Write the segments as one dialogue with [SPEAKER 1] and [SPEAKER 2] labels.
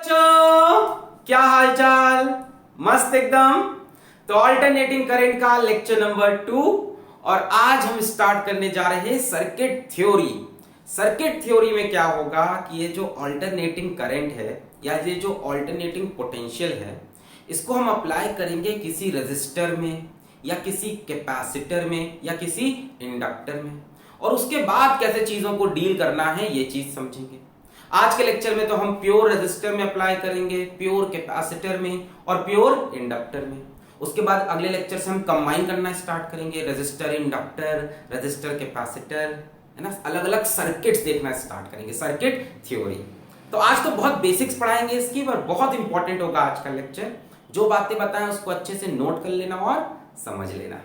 [SPEAKER 1] बच्चों, क्या हाल चाल? मस्त एकदम। तो ऑल्टरनेटिंग करंट का लेक्चर नंबर 2 और आज हम स्टार्ट करने जा रहे हैं सर्किट थ्योरी। सर्किट थ्योरी में क्या होगा कि ये जो ऑल्टरनेटिंग करंट है या ये जो ऑल्टरनेटिंग पोटेंशियल है, इसको हम अप्लाई करेंगे किसी रेजिस्टर में या किसी कैपेसिटर में या किसी इंडक्टर में, और उसके बाद कैसे चीजों को डील करना है ये चीज समझेंगे। आज के लेक्चर में तो हम प्योर रेजिस्टर में अप्लाई करेंगे, प्योर कैपेसिटर में और प्योर इंडक्टर में। उसके बाद अगले लेक्चर से हम कंबाइन करना स्टार्ट करेंगे, रेजिस्टर इंडक्टर, रेजिस्टर कैपेसिटर, है ना, अलग अलग सर्किट्स देखना स्टार्ट करेंगे, सर्किट थ्योरी। तो आज तो बहुत बेसिक्स पढ़ाएंगे इसकी, पर बहुत इंपॉर्टेंट होगा आज का लेक्चर। जो बातें बताएं उसको अच्छे से नोट कर लेना और समझ लेना।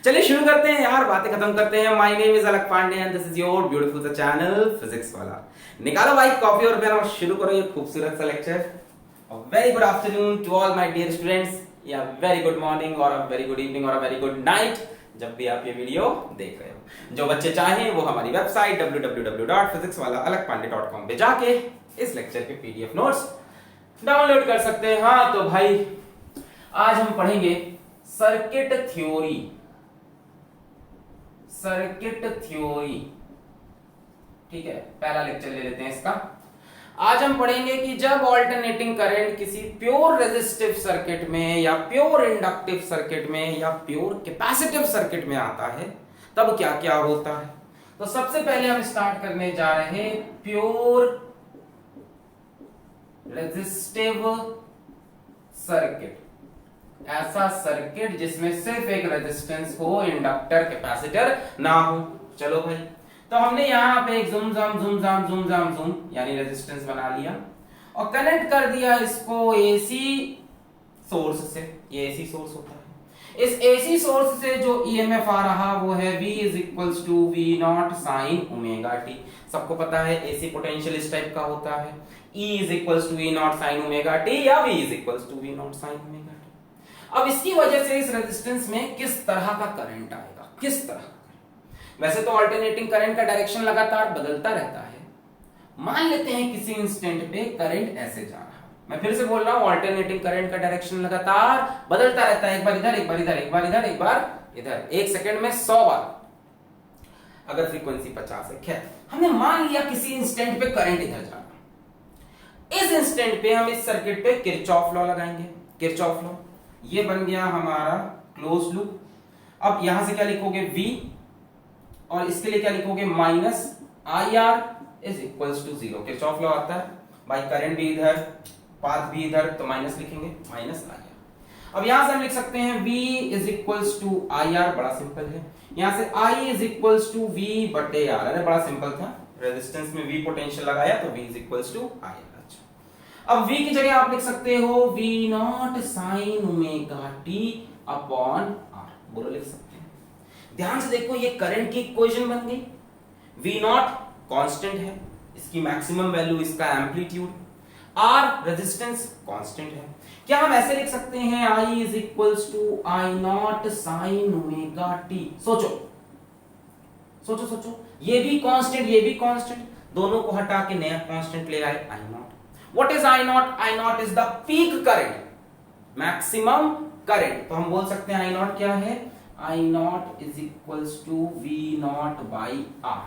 [SPEAKER 1] चलिए शुरू करते हैं यार, बातें खत्म करते हैं। My name is Alak Pandey and this is your beautiful सा चैनल फिजिक्स वाला। निकालो भाई कॉपी और पेन और शुरू करो ये खूबसूरत सा lecture. Very good afternoon to all my dear students, या वेरी गुड मॉर्निंग और वेरी गुड इवनिंग और वेरी गुड नाइट, जब भी आप ये वीडियो देख रहे हो। जो बच्चे चाहें वो हमारी वेबसाइट www.physicswala-alakpande.com पे जाके इस लेक्चर के पीडीएफ नोट्स डाउनलोड कर सकते हैं। हाँ तो भाई आज हम पढ़ेंगे सर्किट थ्योरी। सर्किट थ्योरी, ठीक है, पहला लेक्चर ले लेते हैं इसका। आज हम पढ़ेंगे कि जब ऑल्टरनेटिंग करंट किसी प्योर रेजिस्टिव सर्किट में या प्योर इंडक्टिव सर्किट में या प्योर कैपेसिटिव सर्किट में आता है तब क्या क्या होता है। तो सबसे पहले हम स्टार्ट करने जा रहे हैं प्योर रेजिस्टिव सर्किट। ऐसा सर्किट जिसमें सिर्फ एक रेजिस्टेंस हो, इंडक्टर कैपेसिटर ना हो। चलो भाई, तो हमने यहां पे एक जुम यानी रेजिस्टेंस बना लिया और कनेक्ट कर दिया इसको एसी सोर्स से। ये एसी सोर्स होता है। इस एसी सोर्स से जो ईएमएफ आ रहा वो है V is equals to we not sine omega t. सबको पता है एसी पोटेंशियल इस टाइप का होता है, E is equals to we not sine omega t या V is equals to we not sine omega T. अब इसकी वजह से इस रेजिस्टेंस में किस तरह का करंट आएगा, किस तरह। वैसे तो अल्टरनेटिंग करंट का डायरेक्शन लगातार बदलता रहता है। मान लेते हैं किसी इंस्टेंट पे करंट ऐसे जा रहा है। मैं फिर से बोल रहा हूं, अल्टरनेटिंग करंट का डायरेक्शन लगातार बदलता रहता है। एक बार इधर, एक बार इधर, एक बार इधर, एक बार इधर, एक सेकंड में 100 बार, अगर फ्रीक्वेंसी 50 है। खैर, हमने मान लिया किसी इंस्टेंट पे करंट इधर जा रहा है। इस इंस्टेंट पे हम इस सर्किट पे किरचॉफ लॉ लगाएंगे। किरचॉफ लॉ, ये बन गया हमारा क्लोज लूप। अब यहां से क्या लिखोगे V, और इसके लिए क्या लिखोगे minus I r is equals to 0। Kirchhoff law आता है भाई, करंट भी इधर, पाथ भी इधर, तो माइनस लिखेंगे, माइनस आई आर। अब यहां से हम लिख सकते हैं V is equals to I R, बड़ा सिंपल है। यहां से I is equals to V बटे आर, अरे बड़ा सिंपल था, रेजिस्टेंस में V पोटेंशियल लगाया तो V is equals to I R. अब V की जगह आप लिख सकते हो V naught sine omega T upon R, बोलो लिख सकते हैं। ध्यान से देखो, ये करंट की इक्वेशन बन गई। V नॉट कांस्टेंट है, इसकी मैक्सिमम वैल्यू, इसका एम्पलीट्यूड, R रेजिस्टेंस कांस्टेंट है। क्या हम ऐसे लिख सकते हैं I is equals to I not sine omega T. सोचो सोचो सोचो, ये भी कांस्टेंट, ये भी कांस्टेंट, दोनों को हटा के नया कांस्टेंट ले आए I not. What is I naught? I naught is the peak current, maximum current। तो हम बोल सकते हैं I naught क्या है, I naught is equals to V naught by R,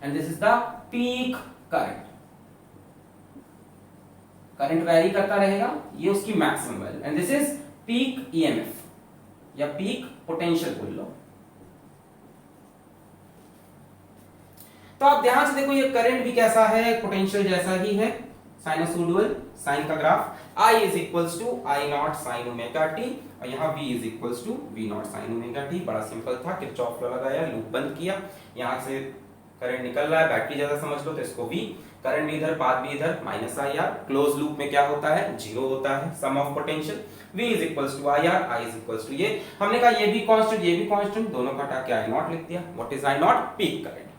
[SPEAKER 1] and this is the peak current। Current vary करता रहेगा, ये उसकी maximum value, and this is peak EMF या पीक पोटेंशियल बोल लो। तो आप ध्यान से देखो, ये करंट भी कैसा है, पोटेंशियल जैसा ही है, साइनसोइडल साइन का graph. I is equals to I not sine omega T, और यहाँ V is equals to we not sine omega T. बड़ा सिंपल था, किरचॉफ लॉ लगाया, लूप बंद किया, यहाँ से करंट निकल रहा है, बैटरी ज्यादा समझ लो तो इसको V, करंट भी इधर, पाथ भी इधर, माइनस आई आर। क्लोज लूप में क्या होता है, 0 होता है, sum of potential. V is equals to I R, I is equals to ये, हमने कहा ये भी कांस्टेंट, ये भी कांस्टेंट, दोनों का हटा के आई नॉट लिख दिया। What is I not, peak current.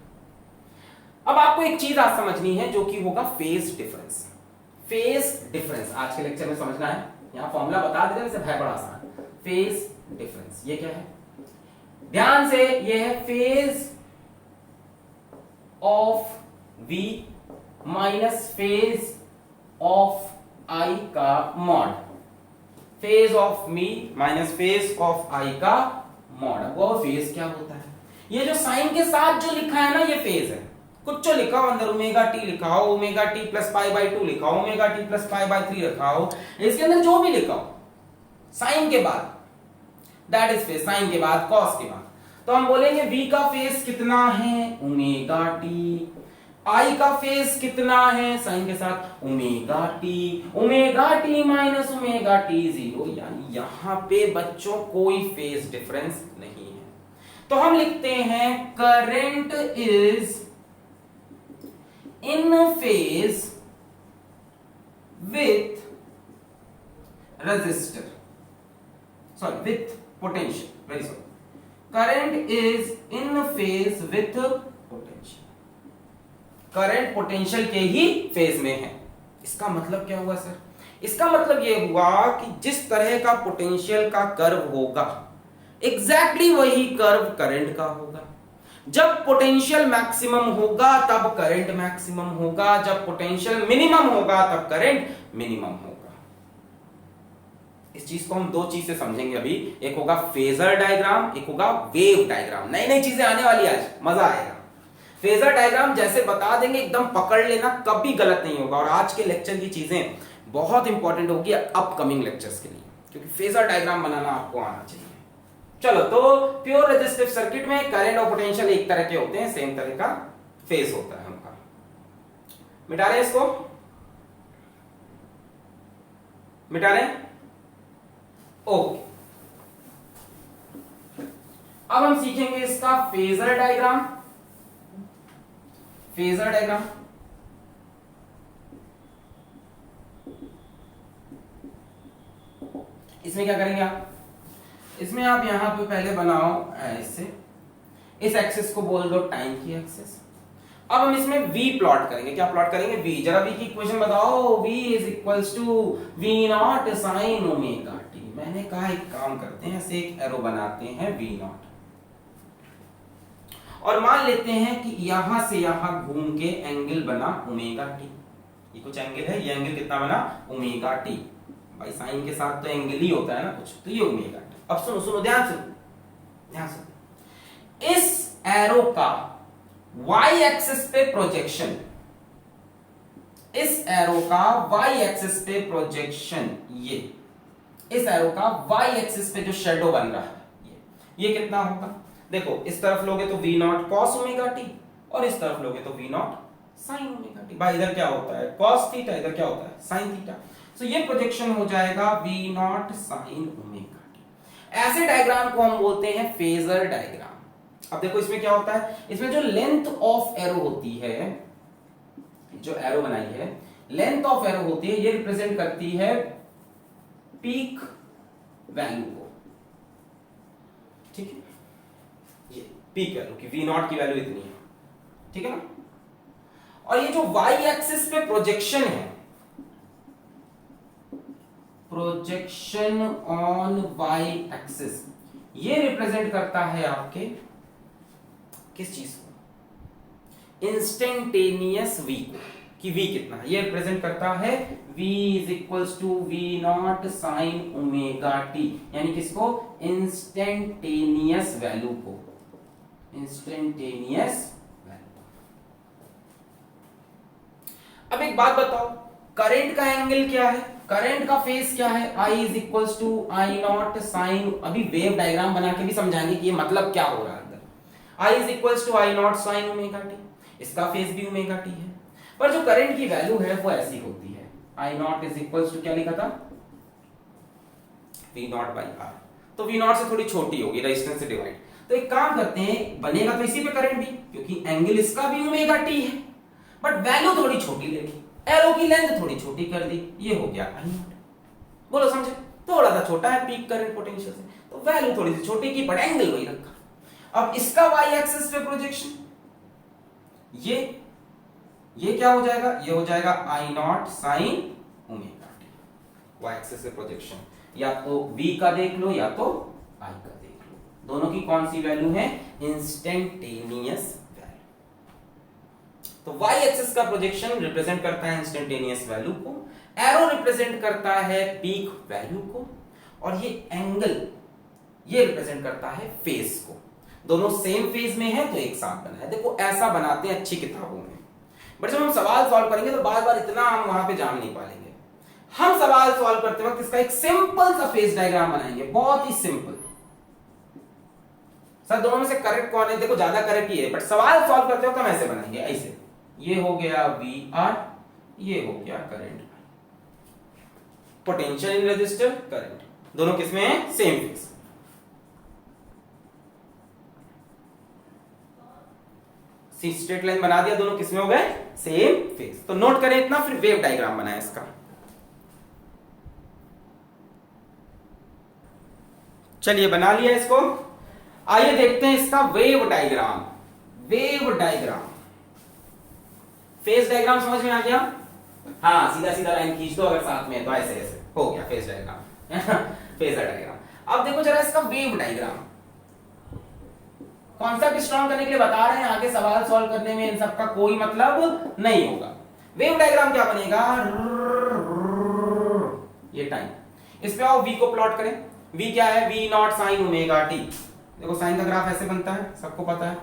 [SPEAKER 1] अब आपको एक चीज आज समझनी है जो कि होगा फेज डिफरेंस। फेज डिफरेंस आज के लेक्चर में समझना है। यहां फॉर्मूला बता देते हैं, वैसे है बड़ा आसान। फेज डिफरेंस ये क्या है, ध्यान से, ये है phase of V minus phase of I I का mod, phase of me minus phase of I का मॉड। अब वो फेज क्या होता है? ये जो साइन के साथ जो लिखा है ना, ये फेज है। कुछ जो लिखा हो अंदर, ओमेगा टी लिखा हो, omega t plus pi by 2 लिखा हो, omega t plus pi by 3 लिखा हो, इसके अंदर जो भी लिखा हो साइन के बाद, दैट इज फेज। साइन के बाद, कॉस के बाद, तो हम बोलेंगे v का फेज कितना है? Omega T. I का फेज कितना है? साइन के साथ omega T. Omega T minus omega T 0, यानी यहां पे बच्चों कोई फेज डिफरेंस नहीं है। तो हम लिखते हैं current is in phase with resistor, sorry with potential, very sorry. Current is in phase with potential, current potential के ही फेज में है। इसका मतलब क्या हुआ सर? इसका मतलब यह हुआ कि जिस तरह का पोटेंशियल का कर्व होगा, एग्जैक्टली वही कर्व करंट का होगा। जब पोटेंशियल मैक्सिमम होगा तब करंट मैक्सिमम होगा, जब पोटेंशियल मिनिमम होगा तब करंट मिनिमम होगा। इस चीज को हम दो चीज से समझेंगे अभी, एक होगा फेजर डायग्राम, एक होगा वेव डायग्राम। नई नई चीजें आने वाली, आज मजा आएगा। फेजर डायग्राम जैसे बता देंगे एकदम पकड़ लेना, कभी गलत नहीं होगा। और आज के लेक्चर की चीजें बहुत इंपॉर्टेंट होगी अपकमिंग लेक्चर्स के लिए, क्योंकि फेजर डायग्राम बनाना आपको आना चाहिए। चलो, तो प्योर रेजिस्टिव सर्किट में करंट और पोटेंशियल एक तरह के होते हैं, सेम तरह का फेज होता है उनका। मिटा रहे इसको, मिटा रहे। ओके, अब हम सीखेंगे इसका फेजर डायग्राम। फेजर डायग्राम इसमें क्या करेंगे आप? इसमें आप यहां पे पहले बनाओ ऐसे, इस एक्सिस को बोल दो टाइम की एक्सिस। अब हम इसमें v प्लॉट करेंगे। क्या प्लॉट करेंगे? v। जरा v की इक्वेशन बताओ। v is equals to v naught sine omega T. मैंने कहा एक काम करते हैं, ऐसे एक एरो बनाते हैं v नॉट, और मान लेते हैं कि यहां से यहां घूम के एंगल बना ओमेगा टी। ये कुछ एंगल है, ये एंगल कितना बना? Omega T. भाई साइन के साथ तो एंगल ही होता है ना कुछ, तो ये ओमेगा टी। अब सुनो सुनो, ध्यान सुनो, ध्यान सुनो। इस एरो का y एक्सिस पे प्रोजेक्शन, इस एरो का y एक्सिस पे प्रोजेक्शन, ये इस एरो का y एक्सिस पे जो शेडो बन रहा है, ये कितना होगा? देखो, इस तरफ लोगे तो v not cos omega T, और इस तरफ लोगे तो v naught sine omega T. भाई इधर क्या होता है? कॉस थीटा, इधर क्या होता है? Sine theta. सो ये प्रोजेक्शन हो जाएगा v naught sine omega T. ऐसे डायग्राम को हम बोलते हैं फेजर डायग्राम। अब देखो इसमें क्या होता है, इसमें जो लेंथ ऑफ एरो होती है, जो एरो बनाई है, लेंथ ऑफ एरो होती है, ये रिप्रेजेंट करती है पीक वैल्यू को। ठीक है, ये पीक वैल्यू की v नॉट की वैल्यू इतनी है, ठीक है ना। और ये जो y एक्सिस पे प्रोजेक्शन है, प्रोजेक्शन ऑन y एक्सिस, ये रिप्रेजेंट करता है आपके किस चीज को? इंस्टेंटेनियस v को, कि v कितना है। ये रिप्रेजेंट करता है v is equals to v naught sine omega T, यानी किसको? इंस्टेंटेनियस वैल्यू को, इंस्टेंटेनियस वैल्यू। अब एक बात बताओ, करंट का एंगल क्या है? करंट का फेज क्या है? I is equals to I not sine, अभी वेव डायग्राम बना के भी समझाएंगे कि ये मतलब क्या हो रहा है अंदर। I is equals to I not sine omega T, इसका फेज भी ओमेगा टी है, पर जो करंट की वैल्यू है वो ऐसी होती है, I not is equals to क्या लिखा था? V naught by R. तो V नॉट से थोड़ी छोटी होगी, रेजिस्टेंस से डिवाइड। तो एक काम करते हैं, बनेगा तो इसी पे करंट भी, क्योंकि एंगल इसका भी ओमेगा टी है, बट वैल्यू थोड़ी छोटी लेगी, एरो की लेंथ थोड़ी छोटी कर दी, ये हो गया आई नॉट। बोलो समझे? थोड़ा सा छोटा है पीक करंट पोटेंशियल से, तो वैल्यू थोड़ी सी छोटी की, बट एंगल वही रखा। अब इसका y एक्सिस पे प्रोजेक्शन, ये क्या हो जाएगा? ये हो जाएगा I not sine omega t, y axis से प्रोजेक्शन। या तो v का देख लो या तो i का देख लो, दोनों की कौन सी वैल्यू है? Instantaneous value. तो वाई एक्सिस का प्रोजेक्शन रिप्रेजेंट करता है इंस्टेंटेनियस वैल्यू को, एरो रिप्रेजेंट करता है पीक वैल्यू को, और ये एंगल ये रिप्रेजेंट करता है फेज को। दोनों सेम फेज में है तो एक साथ बना है। देखो ऐसा बनाते हैं अच्छी किताबों में, बट जब हम सवाल सॉल्व करेंगे तो बार बार इतना हम वहां पे जान नहीं पाएंगे। हम सवाल सॉल्व करते वक्त इसका एक सिंपल सा फेज डायग्राम बनाएंगे, बहुत ही सिंपल। सर दोनों में से करेक्ट कौन है? देखो ज्यादा करेक्ट ही है, बट सवाल सॉल्व करते वक्त हम ऐसे बनाएंगे, ऐसे। ये हो गया वी आर, ये हो गया current, potential in resistor, current, दोनों किसमें है? Same phase. स्ट्रेट लाइन बना दिया, दोनों किसमें हो गए? Same phase. तो नोट करें इतना, फिर वेव डायग्राम बनाए इसका। चलिए बना लिया इसको। आइए देखते हैं इसका wave diagram. Wave diagram, phase diagram समझ में आ गया? हाँ, सीधा सीधा लाइन खींच दो अगर साथ में है तो, ऐसे ऐसे हो गया फेज डायग्राम। Phasor diagram. अब देखो जरा इसका वेव डायग्राम। कॉन्सेप्ट स्ट्रॉन्ग करने के लिए बता रहे हैं, आगे सवाल सॉल्व करने में इन सब का कोई मतलब नहीं होगा। वेव डायग्राम क्या बनेगा? ये टाइम, इस पे आओ, वी को प्लॉट करें। वी क्या है? V not sine omega T. देखो साइन का ग्राफ ऐसे बनता है, सबको पता है,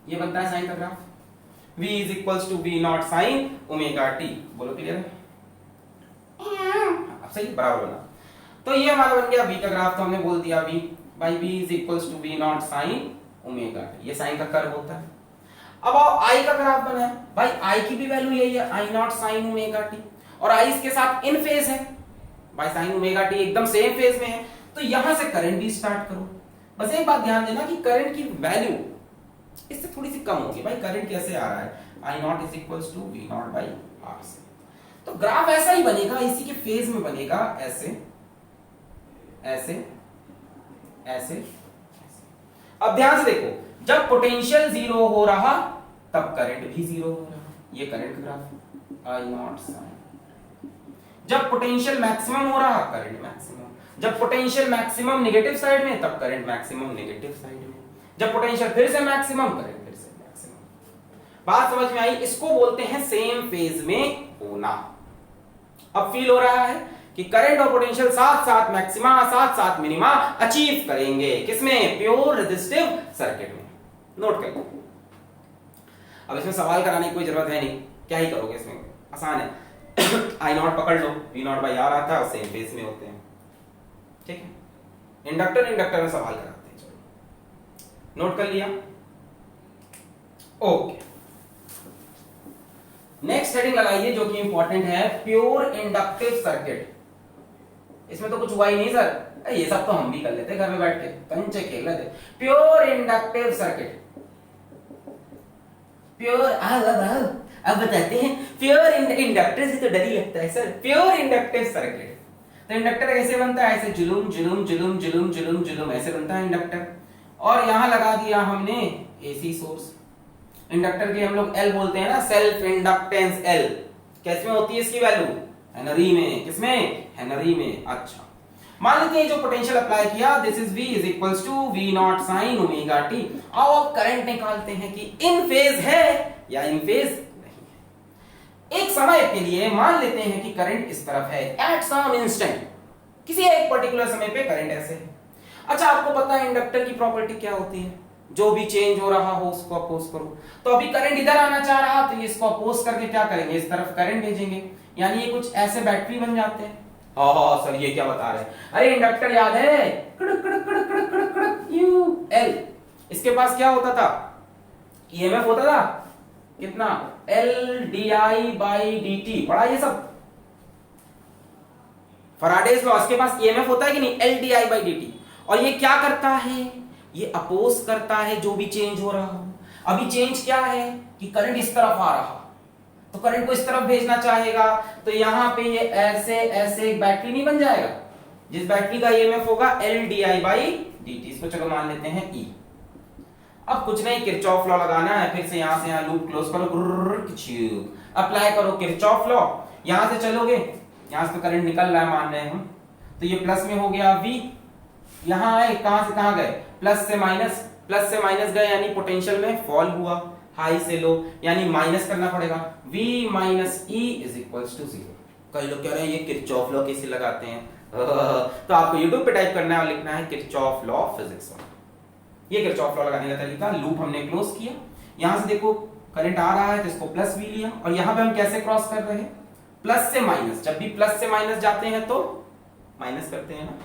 [SPEAKER 1] ये बनता है साइन का graph. v is equals to we not sine omega T. बोलो क्लियर है? अब सही बराबर बना। तो ये हमारा बन गया v का ग्राफ, तो हमने बोल दिया v by v is equals to we not sine omega T. ये साइन का कर्व होता है। अब आओ i का ग्राफ बना है भाई, i की भी वैल्यू यही है, i not sine omega T, और i इसके साथ इन फेज है भाई, साइन ओमेगा टी एकदम सेम फेज में है। तो यहां से करंट भी स्टार्ट करो। बस एक बात ध्यान देना कि करंट की वैल्यू इससे थोड़ी सी कम होगी भाई। करंट कैसे आ रहा है? I not is equals to we not by R से। तो ग्राफ ऐसा ही बनेगा, इसी के फेज में बनेगा, ऐसे ऐसे ऐसे। अब ध्यान से देखो, जब पोटेंशियल जीरो हो रहा तब करंट भी जीरो हो रहा। ये current graph I not sine. जब पोटेंशियल मैक्सिमम हो रहा, करंट मैक्सिमम। जब पोटेंशियल मैक्सिमम नेगेटिव साइड में, तब करंट मैक्सिमम नेगेटिव साइड में। जब पोटेंशियल फिर से मैक्सिमम, करंट फिर से मैक्सिमम। बात समझ में आई? इसको बोलते हैं सेम फेज में होना। अब फील हो रहा है कि करंट और पोटेंशियल साथ साथ मैक्सिमा, साथ साथ मिनिमा अचीव करेंगे। किसमें? प्योर रेजिस्टिव सर्किट में। नोट कर लो। अब इसमें सवाल कराने की कोई जरूरत है नहीं, क्या ही करोगे इसमें, आसान है। आई नॉट पकड़ लो, वी नॉट बाई आर आता है, सेम फेज में होते हैं। ठीक है, इंडक्टर इंडक्टर में सवाल कराते हैं। चलो नोट कर लिया, ओके। नेक्स्ट हेडिंग लगाइए जो कि इंपॉर्टेंट है, प्योर इंडक्टिव सर्किट। इसमें तो कुछ हुआ ही नहीं सर, ये सब तो हम भी कर लेते घर में बैठ के, कंचे खेल लेते। प्योर इंडक्टिव सर्किट, प्योर अब बताते हैं। प्योर इंडक्टर से तो डर ही लगता है सर। प्योर इंडक्टिव सर्किट, तो इंडक्टर कैसे बनता है? ऐसे जुलूम जुलूम जुलूम जुलूम जुलूम जुलूम ऐसे बनता है इंडक्टर। और यहां लगा दिया हमने एसी सोर्स। इंडक्टर के हम लोग एल बोलते हैं ना, सेल्फ इंडक्टेंस एल। कैसे में होती है इसकी वैल्यू? हेनरी में। किसमें? हेनरी में। अच्छा, मान लेते हैं जो पोटेंशियल अप्लाई किया, this is v is equals to we not sine omega T. अब करंट निकालते हैं कि इन फेज है या इन फेज नहीं है। एक समय के लिए मान लेते हैं कि करंट इस तरफ है, एट सम इंस्टेंट, किसी एक पर्टिकुलर समय पे करंट ऐसे है। अच्छा, आपको पता है इंडक्टर की प्रॉपर्टी क्या होती है? जो भी चेंज हो रहा हो उसको अपोज करो। तो अभी करंट इधर आना चाह रहा, तो ये इसको अपोज करके क्या करेंगे? इस तरफ करंट भेजेंगे, यानी ये कुछ ऐसे बैटरी बन जाते हैं। हाँ सर, ये क्या बता रहे हैं? अरे इंडक्टर याद है, कड़क कड़क कड़क कड़क कड़क कड़क यू एल। इसके पास क्या होता था? ईएमएफ होता था कितना? L D I by D T. पढ़ा ये सब? फैराडेज लॉ, इसके पास ईएमएफ होता है कि नहीं? L D I by D T. और ये क्या करता है? ये अपोज करता है जो भी चेंज हो रहा हो। अभी चेंज क्या है कि करंट इस तरफ आ रहा, तो करंट को इस तरफ भेजना चाहेगा, तो यहां पे ये ऐसे ऐसे एक बैटरी नहीं बन जाएगा, जिस बैटरी का ईएमएफ होगा L D I by D T. इसको चलो मान लेते हैं ई। अब कुछ नहीं, किरचॉफ लॉ लगाना है। फिर से यहां लूप क्लोज करो, अप्लाई करो किरचॉफ लॉ। यहां से चलोगे, यहां से तो करंट निकल रहा है मान रहे हम, तो ये प्लस में हो गया v। यहां आए, कहां से कहां गए? प्लस से माइनस, प्लस से माइनस गए यानी पोटेंशियल में फॉल हुआ, हाई से लो, यानी माइनस करना पड़ेगा। V minus E is equals to 0। कई लोग कह रहे हैं ये किरचॉफ लॉ कैसे लगाते हैं, तो आपको YouTube पे टाइप करना है और लिखना है किरचॉफ लॉ फिजिक्स 1। ये किरचॉफ लॉ लगाने का तरीका। लूप हमने क्लोज किया, यहां से देखो करंट आ रहा है तो इसको प्लस V लिया, और यहां पे हम कैसे क्रॉस कर रहे हैं, प्लस से माइनस। जब भी प्लस से माइनस जाते हैं तो माइनस करते हैं ना।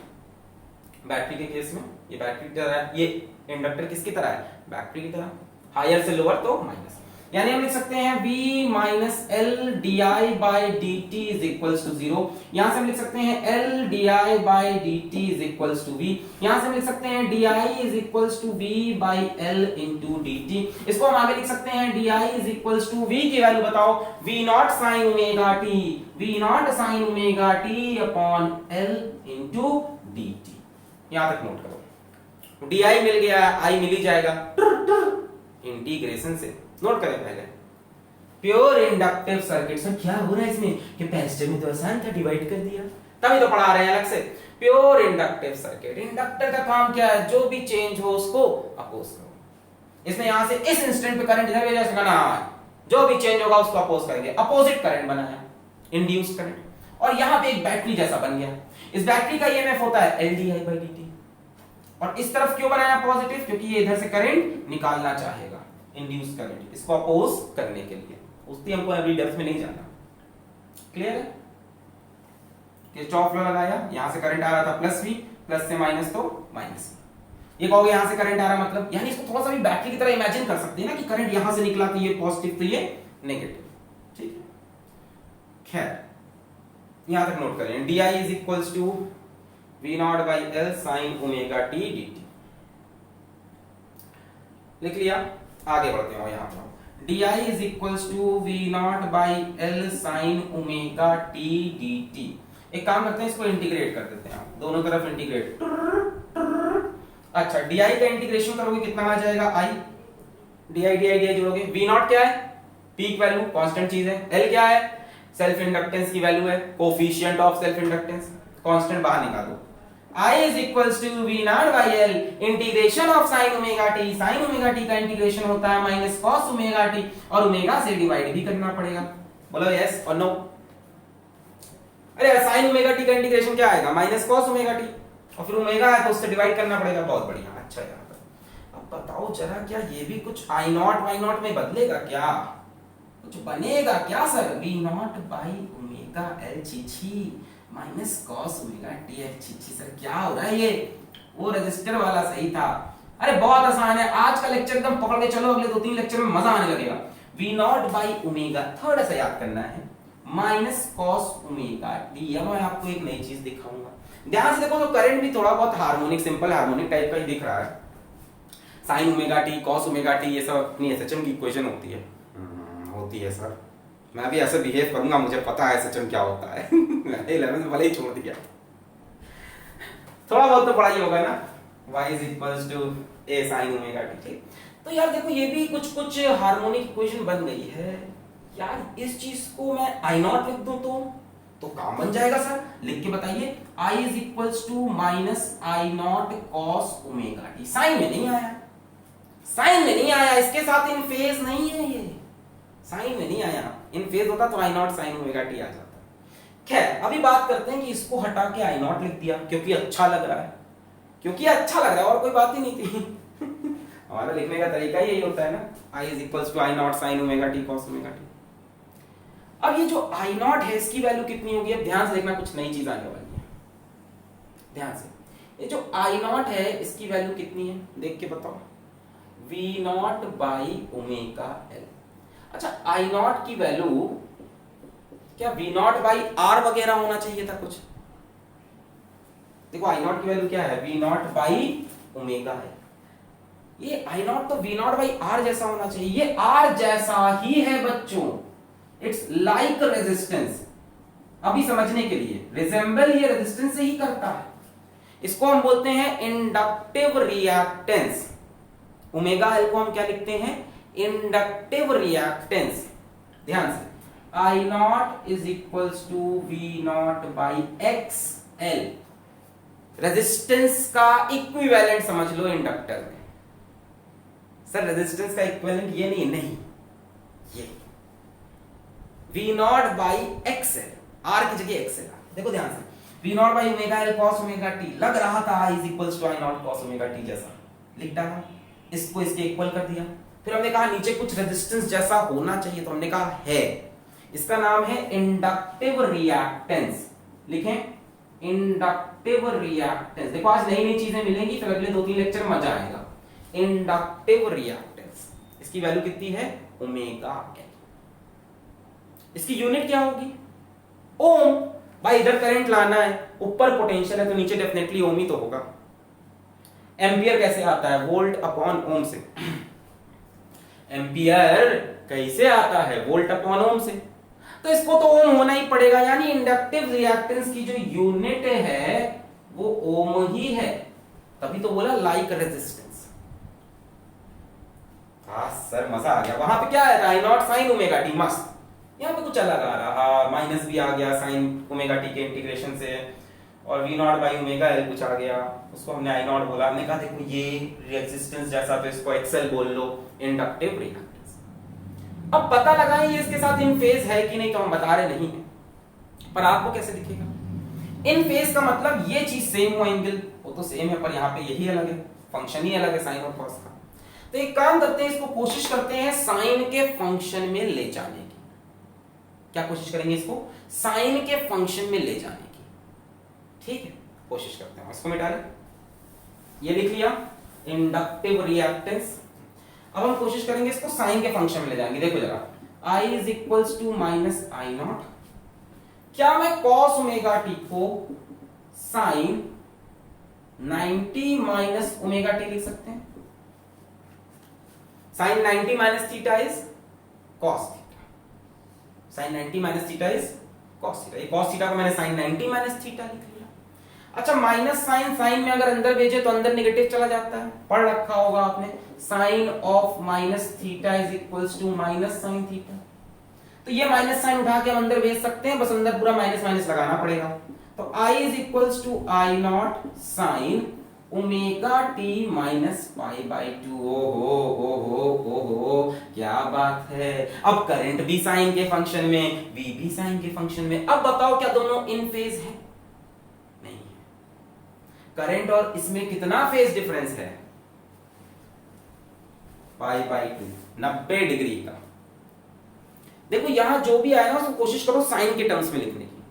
[SPEAKER 1] बैटरी के केस में ये बैटरी की तरह है, ये इंडक्टर किसकी तरह है, बैटरी की तरह। हायर से लोअर तो माइनस, यानी हम लिख सकते हैं V minus L di by D T is equals to 0। यहां से हम लिख सकते हैं L di by D T is equals to V। यहां से हम लिख सकते हैं di is equals to V by L into D T. इसको हम आगे लिख सकते हैं di is equals to V की वैल्यू बताओ, V naught sine omega t, V naught sine omega t upon L into D T. यहां तक नोट करो, di मिल गया, I मिल ही जाएगा इंटीग्रेशन से। नोट करें पहले, प्योर इंडक्टिव सर्किट। सर क्या हो रहा है इसमें, कैपेसिटर में तो आसान था, डिवाइड कर दिया, तभी तो पढ़ा रहे हैं अलग से। प्योर इंडक्टिव सर्किट, इंडक्टर का काम क्या है, जो भी चेंज हो उसको अपोज करो। इसने यहां से इस इंस्टेंट पे करंट इधर भेजा, इसका नाम जो भी चेंज होगा उसको अपोज करेंगे, अपोजिट करंट बनाया, इंड्यूस करंट। और यहां पे एक बैटरी जैसा बन गया, इस बैटरी का ईएमएफ होता है LdI बाई dt। और इस तरफ क्यों बनाया पॉजिटिव, क्योंकि ये इधर से करंट निकालना चाहेगा, इंड्यूस करंट, इसको अपोज करने के लिए। उसकी हमको अभी डेप्थ में नहीं जाना। क्लियर है, किरचॉफ लॉ लगाया, यहां से करंट आ रहा था प्लस V, प्लस से माइनस तो माइनस। ये कहोगे यहां से करंट आ रहा मतलब, यानी इसको थोड़ा सा भी बैटरी की तरह इमेजिन कर सकते हैं ना, कि करंट यहां से निकला तो ये पॉजिटिव तो ये नेगेटिव। ठीक है, खैर यहां तक नोट करें, di is equals to V naught by L sine omega t dt। लिख लिया, आगे बढ़ते हैं। यहां पर di is equals to V naught by L sine omega t dt। एक काम करते हैं, इसको इंटीग्रेट कर देते हैं, दोनों तरफ इंटीग्रेट। अच्छा, di का इंटीग्रेशन करोगे कितना आ जाएगा, i di जोड़ोगे। V नॉट क्या है, पीक वैल्यू, कांस्टेंट चीज है। L क्या है, सेल्फ इंडक्टेंस की वैल्यू है, coefficient of self inductance, constant बाहर निकालो। I is equals to V naught by L integration of sin omega t। sin omega t का इंटीग्रेशन होता है माइनस cos ओमेगा t, और ओमेगा से डिवाइड भी करना पड़ेगा। बोलो यस और नो। अरे sin ओमेगा t का इंटीग्रेशन क्या आएगा, माइनस cos ओमेगा t, और फिर ओमेगा है तो उससे डिवाइड करना पड़ेगा। बहुत बढ़िया, अच्छा यार। अब बताओ जरा, क्या ये भी कुछ I नॉट y नॉट में बदलेगा क्या, कुछ बनेगा क्या sir. V naught by omega L छी minus cos omega T F. छी सर क्या हो रहा है ये, वो रजिस्टर वाला सही था। अरे बहुत आसान है, आज का लेक्चर एकदम पकड़ के चलो, अगले 2-3 लेक्चर में मजा आने लगेगा। V नॉट बाई ओमेगा, थोड़ा सा याद करना है, माइनस कॉस ओमेगा टी। अब मैं आपको एक नई चीज दिखाऊंगा, ध्यान से देखो। तो करंट भी थोड़ा बहुत हार्मोनिक, सिंपल हार्मोनिक टाइप का ही दिख रहा है। Sign omega T, cos omega T, ये सब अपनी एसएचएम की इक्वेशन होती है। होती है सर, मैं भी ऐसे बिहेव करूंगा, मुझे पता है एसएचएम क्या होता है। मैंने 11th में भले ही छोड़ दिया, थोड़ा बहुत तो पढ़ाई होगा ना। y is equals to a sin omega T. तो यार देखो, ये भी कुछ कुछ हार्मोनिक इक्वेशन बन गई है यार। इस चीज को मैं I नॉट लिख दूं तो काम बन जाएगा सर। लिख के बताइए, I is equals to minus I naught cos omega T. Sine में नहीं आया, साइन में नहीं आया, इसके साथ इन फेज नहीं है, ये साइन में नहीं आया। इन फेज होता तो I not sine omega T आ जाता। खैर अभी बात करते हैं कि इसको हटा के I नॉट लिख दिया क्योंकि अच्छा लग रहा है, क्योंकि अच्छा लग रहा है, और कोई बात ही नहीं थी। हमारा लिखने का तरीका यही होता है ना, I is equals to I not sine omega T cos omega T. अब ये जो I नॉट है, इसकी वैल्यू कितनी होगी, अब ध्यान से देखना, कुछ नई चीज आने वाली है, ध्यान से। ये जो I नॉट है, इसकी वैल्यू कितनी है, देख के बताओ, V naught by omega L। अच्छा, I नॉट की वैल्यू क्या V नॉट बाई R वगैरह होना चाहिए था कुछ। देखो I नॉट की वैल्यू क्या है, V नॉट बाई ओमेगा है। ये I नॉट तो V नॉट बाई R जैसा होना चाहिए, ये R जैसा ही है बच्चों। It's like resistance. अभी समझने के लिए, रिजेंबल ये रेजिस्टेंस से ही करता है। इसको हम बोलते हैं इंडक्टिव रिएक्टेंस। ओमेगा L को हम क्या लिखते हैं, इंडक्टिव रिएक्टेंस। ध्यान से, I not is equals to V naught by XL। Resistance का इक्विवेलेंट समझ लो इंडक्टर में। सर रेजिस्टेंस का इक्विवेलेंट ये नहीं, ये V naught by XL, R की जगह एक्सएल। देखो ध्यान से, V naught by omega L cos omega T, लग रहा था I is equals to I naught cos omega T जैसा, लिख डाला, इसको इसके इक्वल कर दिया। फिर हमने कहा नीचे कुछ रेजिस्टेंस जैसा होना चाहिए, तो हमने कहा है, इसका नाम है इंडक्टिव रिएक्टेंस। लिखें इंडक्टिव रिएक्टेंस। देखो आज नई नई चीजें मिलेंगी, फिर अगले 2-3 लेक्चर में मजा आएगा। इंडक्टिव रिएक्टेंस, इसकी वैल्यू कितनी है, ओमेगा एल। इसकी यूनिट क्या होगी, ओम। भाई इधर करंट लाना है, ऊपर पोटेंशियल है तो नीचे डेफिनेटली ओम ही तो होगा। एम्पियर कैसे आता है, वोल्ट अपॉन ओम से। एम्पियर कैसे आता है, वोल्ट अपॉन ओम से, तो इसको तो ओम होना ही पड़ेगा, यानी इंडक्टिव रिएक्टेंस की जो यूनिट है वो ओम ही है, तभी तो बोला लाइक रेजिस्टेंस। हाँ सर मजा आ गया। वहां पे क्या है, I not sine omega T, मस्त। यहाँ पे कुछ अलग आ रहा, माइनस भी आ गया साइन ओमेगा टी के इंटीग्रेशन से, और V not by omega L कुछ आ गया, उसको हमने आई नॉट बोला। हमने कहा देखो ये रेजिस्टेंस जैसा, तो इसको एक्सएल बोल लो, इंडक्टिव रिएक्टेंस। अब पता लगाएं ये इसके साथ इन फेज है कि नहीं, तो हम बता रहे नहीं है, पर आपको कैसे दिखेगा इन फेज का मतलब ये चीज सेम हो, एंगल वो तो सेम है, पर यहाँ पे यही अलग है, फंक्शन ही अलग है साइन और कॉस का। तो एक काम करते हैं, इसको कोशिश करते हैं साइन के फंक्शन में ले जाने की। क्या कोशिश करेंगे, इसको साइन के फंक्शन में ले जाने की, ठीक है, कोशिश करते हैं। इसको मिटा लें, ये लिख लिया इंडक्टिव रिएक्टेंस। अब हम कोशिश करेंगे इसको साइन के फंक्शन में ले जाएंगे। देखो जरा, I is equals to minus I naught, क्या मैं कॉस ओमेगा टी को साइन 90 माइनस ओमेगा टी लिख सकते हैं। Sine 90 minus theta is cos theta, sine 90 minus theta is cos theta. ये कॉस थीटा को मैंने साइन 90 माइनस थीटा लिख लिया। अच्छा, माइनस साइन साइन में अगर अंदर भेजे तो अंदर नेगेटिव चला जाता है, पढ़ रखा होगा आपने, sine of minus theta is equals to minus sine theta. तो ये माइनस साइन उठा के हम अंदर भेज सकते हैं, बस अंदर पूरा माइनस माइनस लगाना पड़ेगा। तो I is equals to I not sine omega T minus pi by 2। हो क्या बात है। अब करंट भी साइन के फंक्शन में, V भी साइन के फंक्शन में। अब बताओ क्या दोनों इन फेज है, नहीं है। करंट और इसमें कितना फेज डिफरेंस है, पाई बाई 2, 90 डिग्री का। देखो यहां जो भी आया ना उसको कोशिश करो साइन के टर्म्स में लिखने की।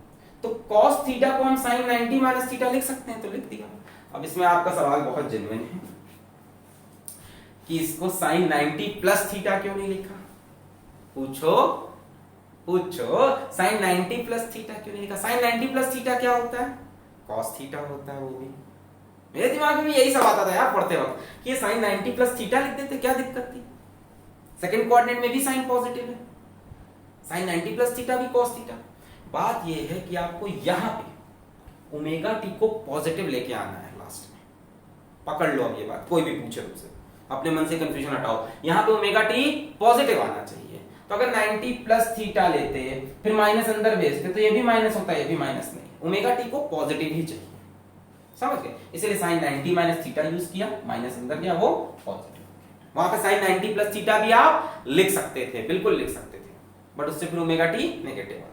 [SPEAKER 1] तो cos थीटा को हम साइन 90 माइनस थीटा लिख सकते हैं, तो लिख दिया। अब इसमें आपका सवाल बहुत जेन्युइन है कि इसको साइन 90 प्लस थीटा क्यों नहीं लिखा। पूछो साइन 90 प्लस थीटा क्यों नहीं लिखा। साइन 90 प्लस थीटा क्या होता है, cos थीटा होता है। वो भी मेरे दिमाग में भी यही सब आता था यार पढ़ते वक्त कि ये साइन 90 प्लस थीटा लिख देते, क्या दिक्कत थी। सेकंड कोऑर्डिनेट में भी साइन पॉजिटिव है, साइन 90 प्लस थीटा भी cos थीटा। बात ये है कि आपको यहां पे ओमेगा टी को पॉजिटिव लेके आना है लास्ट में। पकड़ लो अब ये बात, कोई भी पूछे तुमसे, अपने मन से कंफ्यूजन हटाओ। यहां पे ओमेगा टी पॉजिटिव आना चाहिए। तो अगर 90 प्लस थीटा लेते फिर माइनस अंदर भेजते तो ये भी माइनस होता है, ये भी माइनस नहीं, ओमेगा टी को पॉजिटिव ही चाहिए, समझ गए। इसलिए साइन 90 माइनस थीटा यूज किया, माइनस अंदर गया, वो पॉजिटिव। वहां पे साइन 90 प्लस थीटा भी आप लिख सकते थे, बिल्कुल लिख सकते थे, बट उससे फिर ओमेगा टी नेगेटिव आता।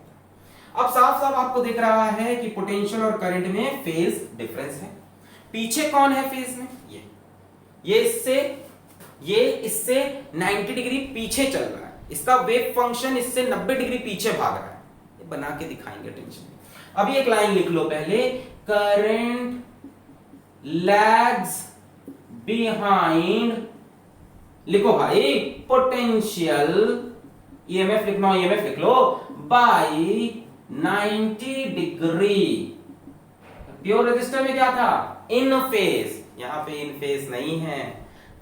[SPEAKER 1] अब साफ साफ आपको दिख रहा है कि पोटेंशियल और करंट में फेज डिफरेंस है। पीछे कौन है फेज में, ये इससे 90 डिग्री पीछे चल रहा है, इसका वेव फंक्शन इससे 90 डिग्री पीछे भाग रहा है। ये बना के दिखाएंगे, टेंशन नहीं। अभी एक लाइन लिख लो पहले, करंट लैग्स बिहाइंड, लिखो भाई पोटेंशियल, ईएमएफ लिखना, ईएमएफ लिख लो, बाई 90 डिग्री। प्योर रेजिस्टर में क्या था, इन फेज, यहां पे इन फेज नहीं है।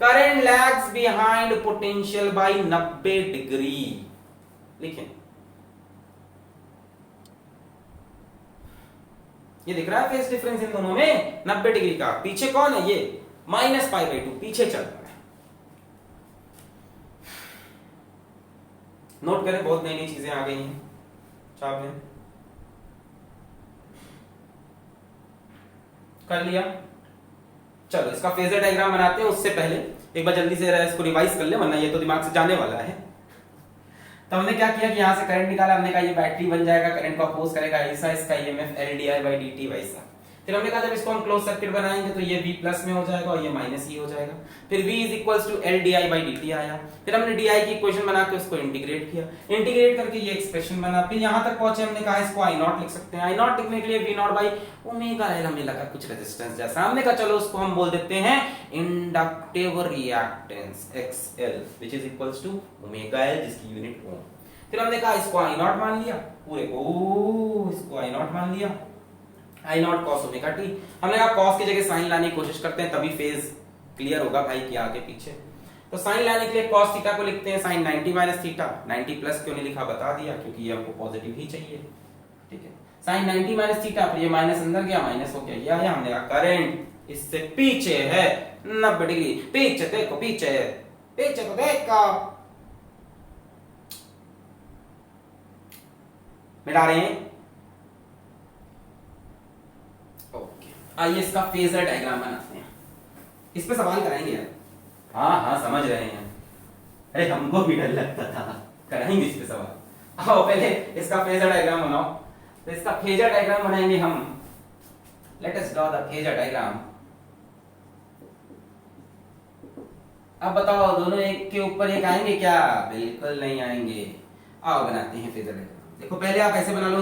[SPEAKER 1] Current lags behind potential by 90 degree, लिखें। ये दिख रहा है फेज डिफरेंस इन दोनों में 90 डिग्री का। पीछे कौन है, ये माइनस पाई बाई 2 पीछे चल रहा है। नोट करें, बहुत नई नई चीजें आ गई हैं छाप में। कर लिया। चलो इसका फेजर डायग्राम बनाते हैं, उससे पहले एक बार जल्दी से इसको रिवाइज कर ले, वरना ये तो दिमाग से जाने वाला है। तो हमने क्या किया कि यहाँ से करंट निकाला, हमने कहा ये बैटरी बन जाएगा, करंट को अपोज करेगा ऐसा, इसका ईएमएफ LdI/dt वैसा। फिर हमने कहा जब इसको हम क्लोज सर्किट बनाएंगे तो ये V प्लस में हो जाएगा और ये माइनस ही हो जाएगा। फिर V is equals to LdI/dt आया। फिर हमने DI की इक्वेशन बना के उसको इंटीग्रेट किया, इंटीग्रेट करके ये एक्सप्रेशन बना। फिर यहाँ तक पहुंचे, हमने कहा इसको I नॉट लिख सकते हैं। I नॉट लिखने के लिए V naught by omega L, हमें लगा कुछ रेजिस्टेंस जैसा, हमने कहा चलो उसको हम बोल देते हैं inductive reactance XL which is equals to omega L जिसकी यूनिट ओम। फिर हमने कहा इसको I नॉट मान लिया, पूरे को इसको I नॉट मान लिया, I naught cos omega t। हमने कहा cos की जगह sin लाने की कोशिश करते हैं, तभी फेज क्लियर होगा भाई कि आगे पीछे। तो sin लाने के लिए cos थीटा को लिखते हैं sin 90 माइनस थीटा। 90 प्लस क्यों नहीं लिखा बता दिया, क्योंकि ये हमको पॉजिटिव ही चाहिए, ठीक है। sin 90 माइनस थीटा, फिर ये माइनस अंदर गया, माइनस हो गया, ये आया। हमने कहा करंट इससे पीछे है 90 डिग्री, पीछे देखो, पीछे पीछे तो देखो, मिटा रहे हैं। ओके, आइए इसका फेजर डायग्राम बनाते हैं, इस पे सवाल कराएंगे यार। हाँ हाँ समझ रहे हैं, अरे हमको भी डर लगता था, कराएंगे इस पे सवाल। आओ पहले इसका फेजर डायग्राम बनाओ। तो इसका फेजर डायग्राम बनाएंगे हम, let us draw the phasor diagram. अब बताओ दोनों एक के ऊपर एक आएंगे क्या? बिल्कुल नहीं आएंगे। आओ बनाते हैं फेजर डायग्राम। देखो पहले आप ऐसे बना लो,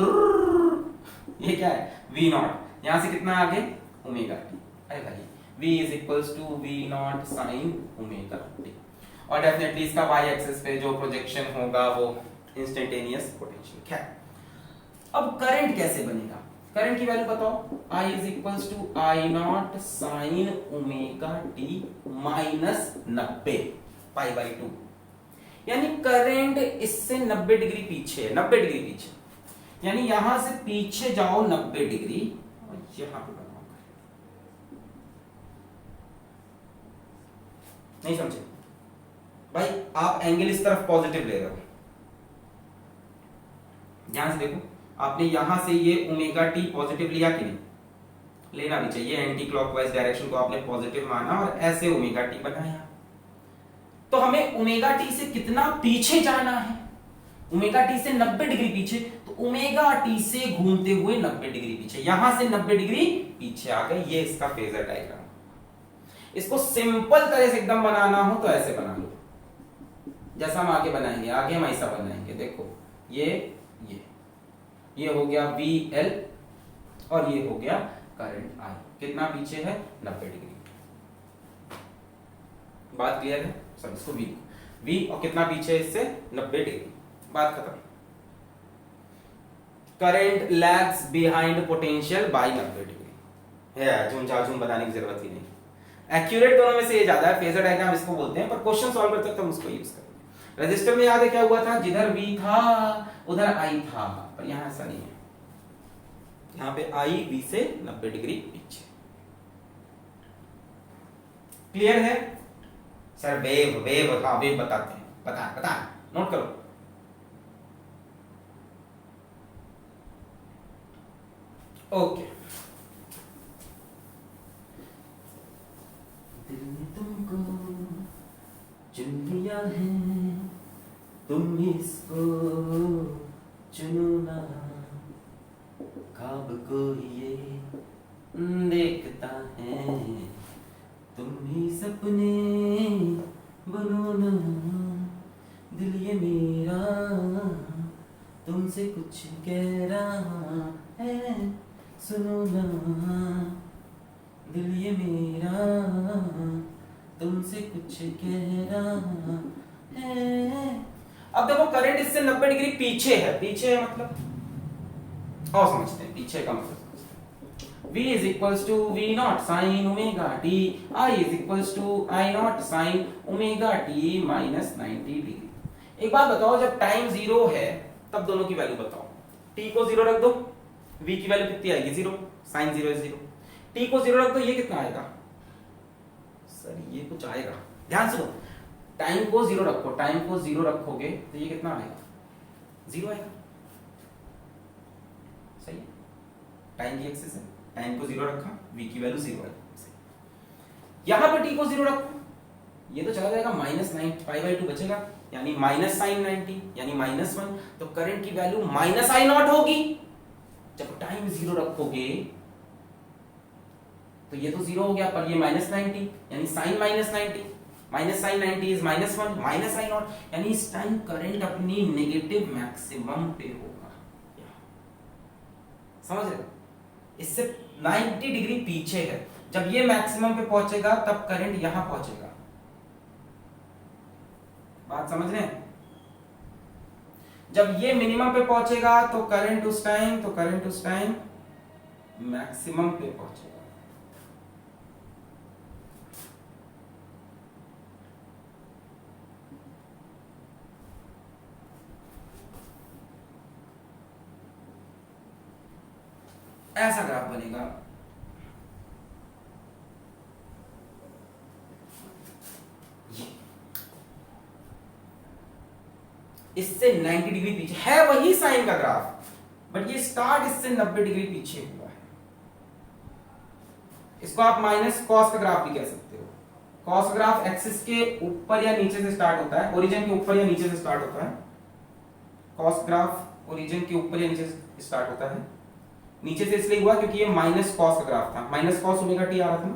[SPEAKER 1] ये क्या है? V नॉट, यहां से कितना आगे ओमेगा t। अरे भाई V is equals to V naught sine omega t, और डेफिनेटली इसका y एक्सिस पे जो प्रोजेक्शन होगा वो इंस्टेंटेनियस पोटेंशियल। क्या अब करंट कैसे बनेगा? करंट की वैल्यू बताओ। I is equals to I not sine omega t minus 90 pi by 2, यानी करंट इससे 90 डिग्री पीछे है, 90 डिग्री पीछे, यानी यहां से पीछे जाओ 90 डिग्री और यहां पे बनाओ। नहीं समझे भाई? आप एंगल इस तरफ पॉजिटिव ले रहे हो, ध्यान से देखो, आपने यहां से ये ओमेगा टी पॉजिटिव लिया कि नहीं? लेना भी चाहिए, एंटी क्लॉकवाइज डायरेक्शन को आपने पॉजिटिव माना और ऐसे ओमेगा टी बनाया। तो हमें ओमेगा टी से कितना पीछे जाना है? ओमेगा टी से 90 डिग्री पीछे, तो ओमेगा टी से घूमते हुए 90 डिग्री पीछे, यहां से 90 डिग्री पीछे आ गए। ये इसका फेजर डायग्राम। इसको सिंपल तरह से एकदम बनाना हो तो ऐसे बना लो, जैसा हम आगे बनाएंगे। आगे हम ऐसा बनाएंगे, देखो ये हो गया VL और ये हो गया करंट I। कितना पीछे है? 90 डिग्री। बात क्लियर है? सब इसको V और कितना पीछे इससे? 90 डिग्री। बात खत्म। Current lags behind potential by 90 degree है, झूम झाझूम बताने की जरूरत ही नहीं। एक्यूरेट दोनों में से ये ज्यादा है, फेजर डायग्राम इसको बोलते हैं, पर क्वेश्चन सॉल्व करते तो हम उसको यूज करेंगे। रजिस्टर में याद है क्या हुआ था? जिधर V था उधर I था, पर यहां ऐसा नहीं है, यहां पे I V से 90 डिग्री पीछे। क्लियर है सर? वेव हाँ वेव बताते हैं, बता नोट करो। ओके, दिल ने तुमको चुन लिया है, तुम इसको चुनो ना, ख्वाब को ये देखता है, तुम ही सपने बुनो ना, दिल ये मेरा तुमसे कुछ कह रहा है, सुनो ना, दिल ये मेरा तुमसे कुछ कह रहा है। अब देखो करंट इससे 90 डिग्री पीछे है, पीछे है मतलब और समझते हैं पीछे का मतलब। V is equals to V naught sin omega t, I is equals to I naught sin omega t minus 90 degree. एक बात बताओ, जब टाइम 0 है तब दोनों की वैल्यू बताओ। t को 0 रख दो, V की वैल्यू कितनी आएगी? 0, sin 0 is 0। t को 0 रख दो, ये कितना आएगा? सर ये कुछ आएगा, ध्यान सुनो, टाइम को 0 रखो, टाइम को 0 रखोगे तो ये कितना आएगा? 0 आएगा, सही है? टाइम की एक्सिस है, टाइम को 0 रखा, V की वैल्यू 0 है। यहां पे t को 0 रखो, ये तो चला जाएगा -9 बचेगा, यानी माइनस साइन 90 यानी -1। तो करंट की वैल्यू -I0 होगी। जब टाइम 0 रखोगे तो ये तो 0 हो गया, पर ये -90 यानी sign -90, minus sign 90 is -1 -I0, यानी इस टाइम करंट अपनी नेगेटिव मैक्सिमम पे होगा। समझ रहे हो? इससे 90 डिग्री पीछे है। जब ये मैक्सिमम पे पहुंचेगा तब करंट यहां पहुंचेगा। बात समझ रहे हैं? जब ये मिनिमम पे पहुंचेगा तो करंट उस टाइम मैक्सिमम पे पहुंचेगा। ऐसा ग्राफ बनेगा। इससे 90 डिग्री पीछे है, वही साइन का ग्राफ, बट ये स्टार्ट इससे 90 डिग्री पीछे हुआ है। इसको आप माइनस कॉस का ग्राफ भी कह सकते हो। कॉस ग्राफ एक्सिस के ऊपर या नीचे से स्टार्ट होता है, ओरिजिन के ऊपर या नीचे से स्टार्ट होता है। कॉस ग्राफ ओरिजिन के ऊपर या नीचे से स्टार्ट होता है। नीचे से इसलिए हुआ क्योंकि ये माइनस कॉस का ग्राफ था, माइनस कॉस ओमेगा टी आ रहा था ना।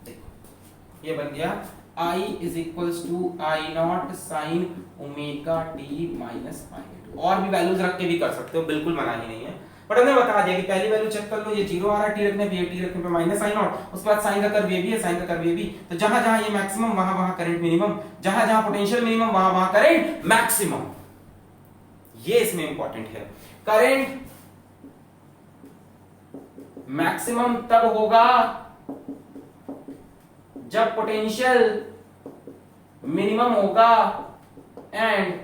[SPEAKER 1] देखो ये बन गया I is equals to I0 sine omega T minus pi. और भी वैल्यूज रख के भी कर सकते हो, बिल्कुल मना ही नहीं है, बट हमने बता दिया कि पहली वैल्यू चेक कर लो, ये 0 आ रहा है, टी रखने पे, टी रखने पे माइनस I0, उसके बाद साइन का कर्व ये भी है, साइन का कर्व ये भी। तो जहां जहां ये मैक्सिमम वहां वहां करंट मिनिमम, जहां जहां पोटेंशियल मिनिमम वहां वहां करंट मैक्सिमम। ये इसमें इंपॉर्टेंट है। करंट मैक्सिमम तब होगा जब पोटेंशियल मिनिमम होगा एंड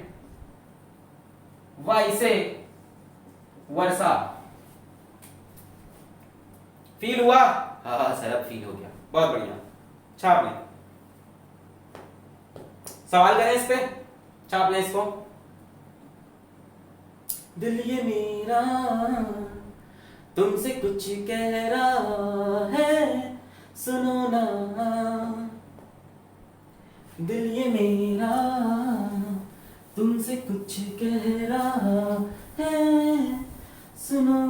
[SPEAKER 1] वाइसे वर्सा। फील हुआ? हाँ सर अब फील हो गया, बहुत बढ़िया। छाप लें, सवाल करें इस पे, छाप लें इसको। दिल ये मेरा तुमसे कुछ कह रहा है, सुनो ना। दिल ये मेरा तुमसे कुछ कह रहा है, सुनो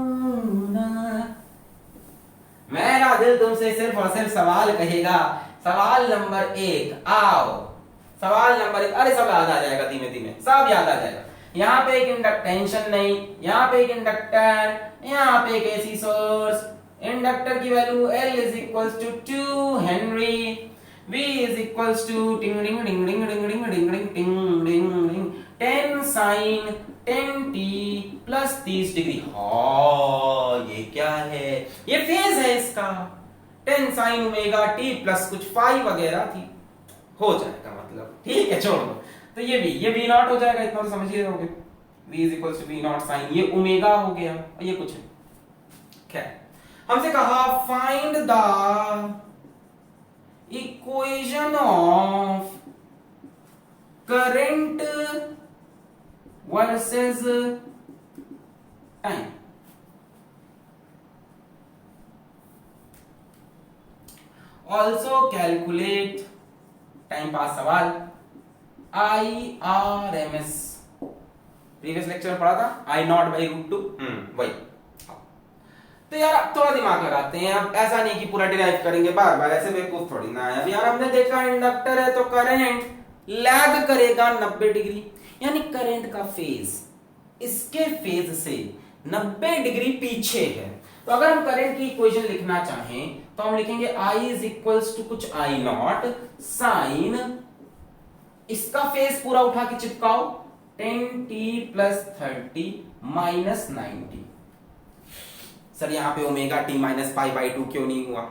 [SPEAKER 1] ना। मेरा दिल तुमसे सिर्फ और सिर्फ सवाल कहेगा। सवाल नंबर 1 आओ। सवाल नंबर 1, अरे सब याद आ जाएगा, धीमे धीमे सब याद आ जाएगा। यहाँ पे एक इंडक्टेंशन नहीं, यहाँ पे एक इंडक्टर, यहाँ पे एक एसी सोर्स। इंडक्टर की value L is equals to 2 henry, V is equals to टिंग डिंग डिंग डिंग डिंग डिंग डिंग डिंग टिंग डिंग डिंग 10 साइन 10t प्लस 30 डिग्री। हाँ ये क्या है? ये फेज है इसका। 10 साइन ओमेगा t प्लस कुछ फाई वगैरह थी, हो जाएगा मतलब, ठीक है छोड़ दो। तो ये v नॉट हो जाएगा, इतना तो समझ ही रहोगे। v is equals to v naught sine, ये ओमेगा हो गया, ये कुछ है। खैर हमसे कहा find the equation of current versus time. Also calculate time pass सवाल IRMS। प्रीवियस लेक्चर में पढ़ा था I0/√2, वही। तो यार अब थोड़ा दिमाग लगाते हैं, अब ऐसा नहीं कि पूरा डिराइव करेंगे बार बार, ऐसे बेवकूफ थोड़ी ना है। अब यार हमने देखा इंडक्टर है तो करंट लैग करेगा 90 डिग्री, यानी करंट का फेज इसके फेज से 90 डिग्री पीछे है। तो अगर हम करंट की इक्वेशन लिखना चाहें तो हम लिखेंगे I इज इक्वल्स टू कुछ I0 साइन, इसका फेज पूरा उठा के चिपकाओ 10t प्लस 30 माइनस 90। सर यहाँ पे ओमेगा टी माइनस पाई/2 क्यों नहीं हुआ?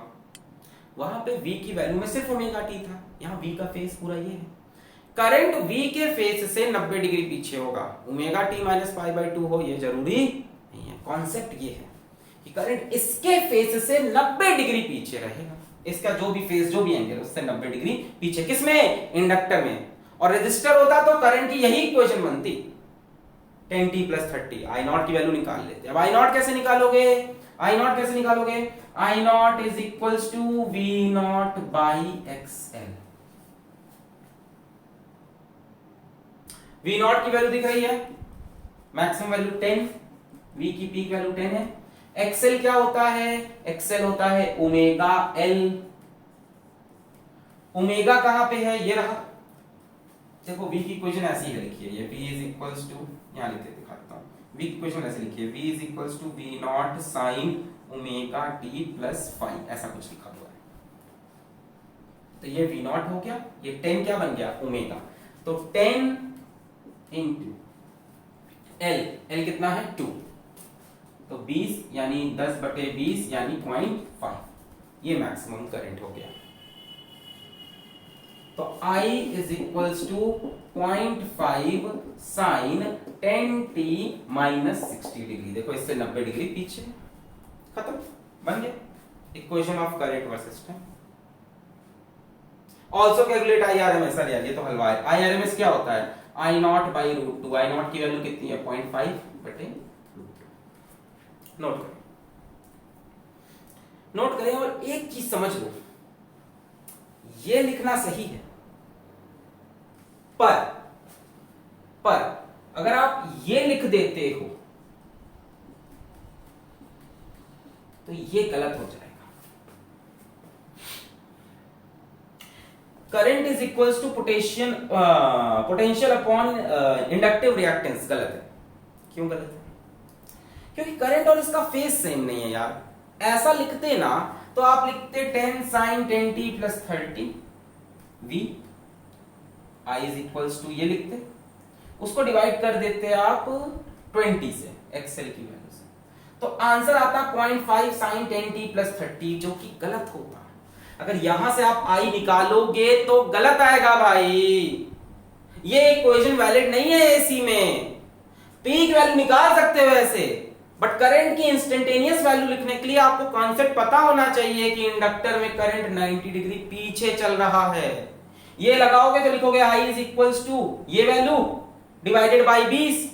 [SPEAKER 1] वहां पे v की वैल्यू में सिर्फ ओमेगा टी था, यहाँ v का फेज पूरा ये है। करंट v के फेज से 90 डिग्री पीछे होगा, ओमेगा टी माइनस पाई/2 हो ये जरूरी नहीं है। कॉन्सेप्ट ये है कि करंट इसके फेज से 90 डिग्री पीछे रहेगा, इसका जो भी फेज जो भी एंगल उससे 90 डिग्री पीछे। किसमें? इंडक्टर में। और रेजिस्टर होता तो करंट की यही इक्वेशन बनती, 10t प्लस 30, आई नॉट की वैल्यू निकाल लेते हैं। अब आई नॉट कैसे निकालोगे, आई नॉट कैसे निकालोगे, I not is equals to we not by XL. V not की वैल्यू दिख रही है, मैक्सिमम वैल्यू 10, वी की पीक वैल्यू 10 है। एक्सएल क्या होता है, एक्सएल होता है ओमेगा एल। ओमेगा कहां पे है, ये रहा, देखो v की इक्वेशन ऐसी है लिखी है, ये v इज इक्वल्स टू, यहां लिख के दिखाता हूं, v की इक्वेशन ऐसे लिखी है, v is equals to v naught sine omega t plus phi, ऐसा कुछ लिखा हुआ है। तो ये v नॉट हो गया, ये 10 क्या बन गया, ओमेगा। तो 10 इंटू l, l कितना है 2, तो 20 यानी 10/20 यानी 0.5, ये मैक्सिमम करंट हो गया। तो I is equals to 0.5 sine 10t minus 60 degree, देखो इससे 90 डिग्री पीछे, खत्म, बन गया equation of current versus time. Also calculate IRMS, अरे यार ये तो हलवा है। IRMS क्या होता है, I not by root two, I not की वैल्यू कितनी है 0.5/√2। नोट करें, नोट करें, और एक चीज समझ लो, ये लिखना सही है, पर अगर आप ये लिख देते हो तो ये गलत हो जाएगा। Current is equals to potential upon inductive reactance, गलत है। क्यों गलत है, क्योंकि करंट और इसका फेज सेम नहीं है यार। ऐसा लिखते ना तो आप लिखते 10 sine 10t plus 30 v, I is equals to, ये लिखते, उसको डिवाइड कर देते आप 20 से, एक्सएल की वैल्यू से, तो आंसर आता 0.5 साइन 10t प्लस 30, जो कि गलत होता। अगर यहां से आप I निकालोगे तो गलत आएगा भाई, ये इक्वेशन वैलिड नहीं है एसी में। पीक वैल्यू निकाल सकते हो ऐसे, बट करंट की इंस्टेंटेनियस वैल्यू लिखने के लिए आपको कॉन्सेप्ट पता होना चाहिए कि इंडक्टर में करंट 90 डिग्री पीछे चल रहा है। ये लगाओगे तो लिखोगे I इज इक्वल्स टू ये वैल्यू डिवाइडेड बाई 20,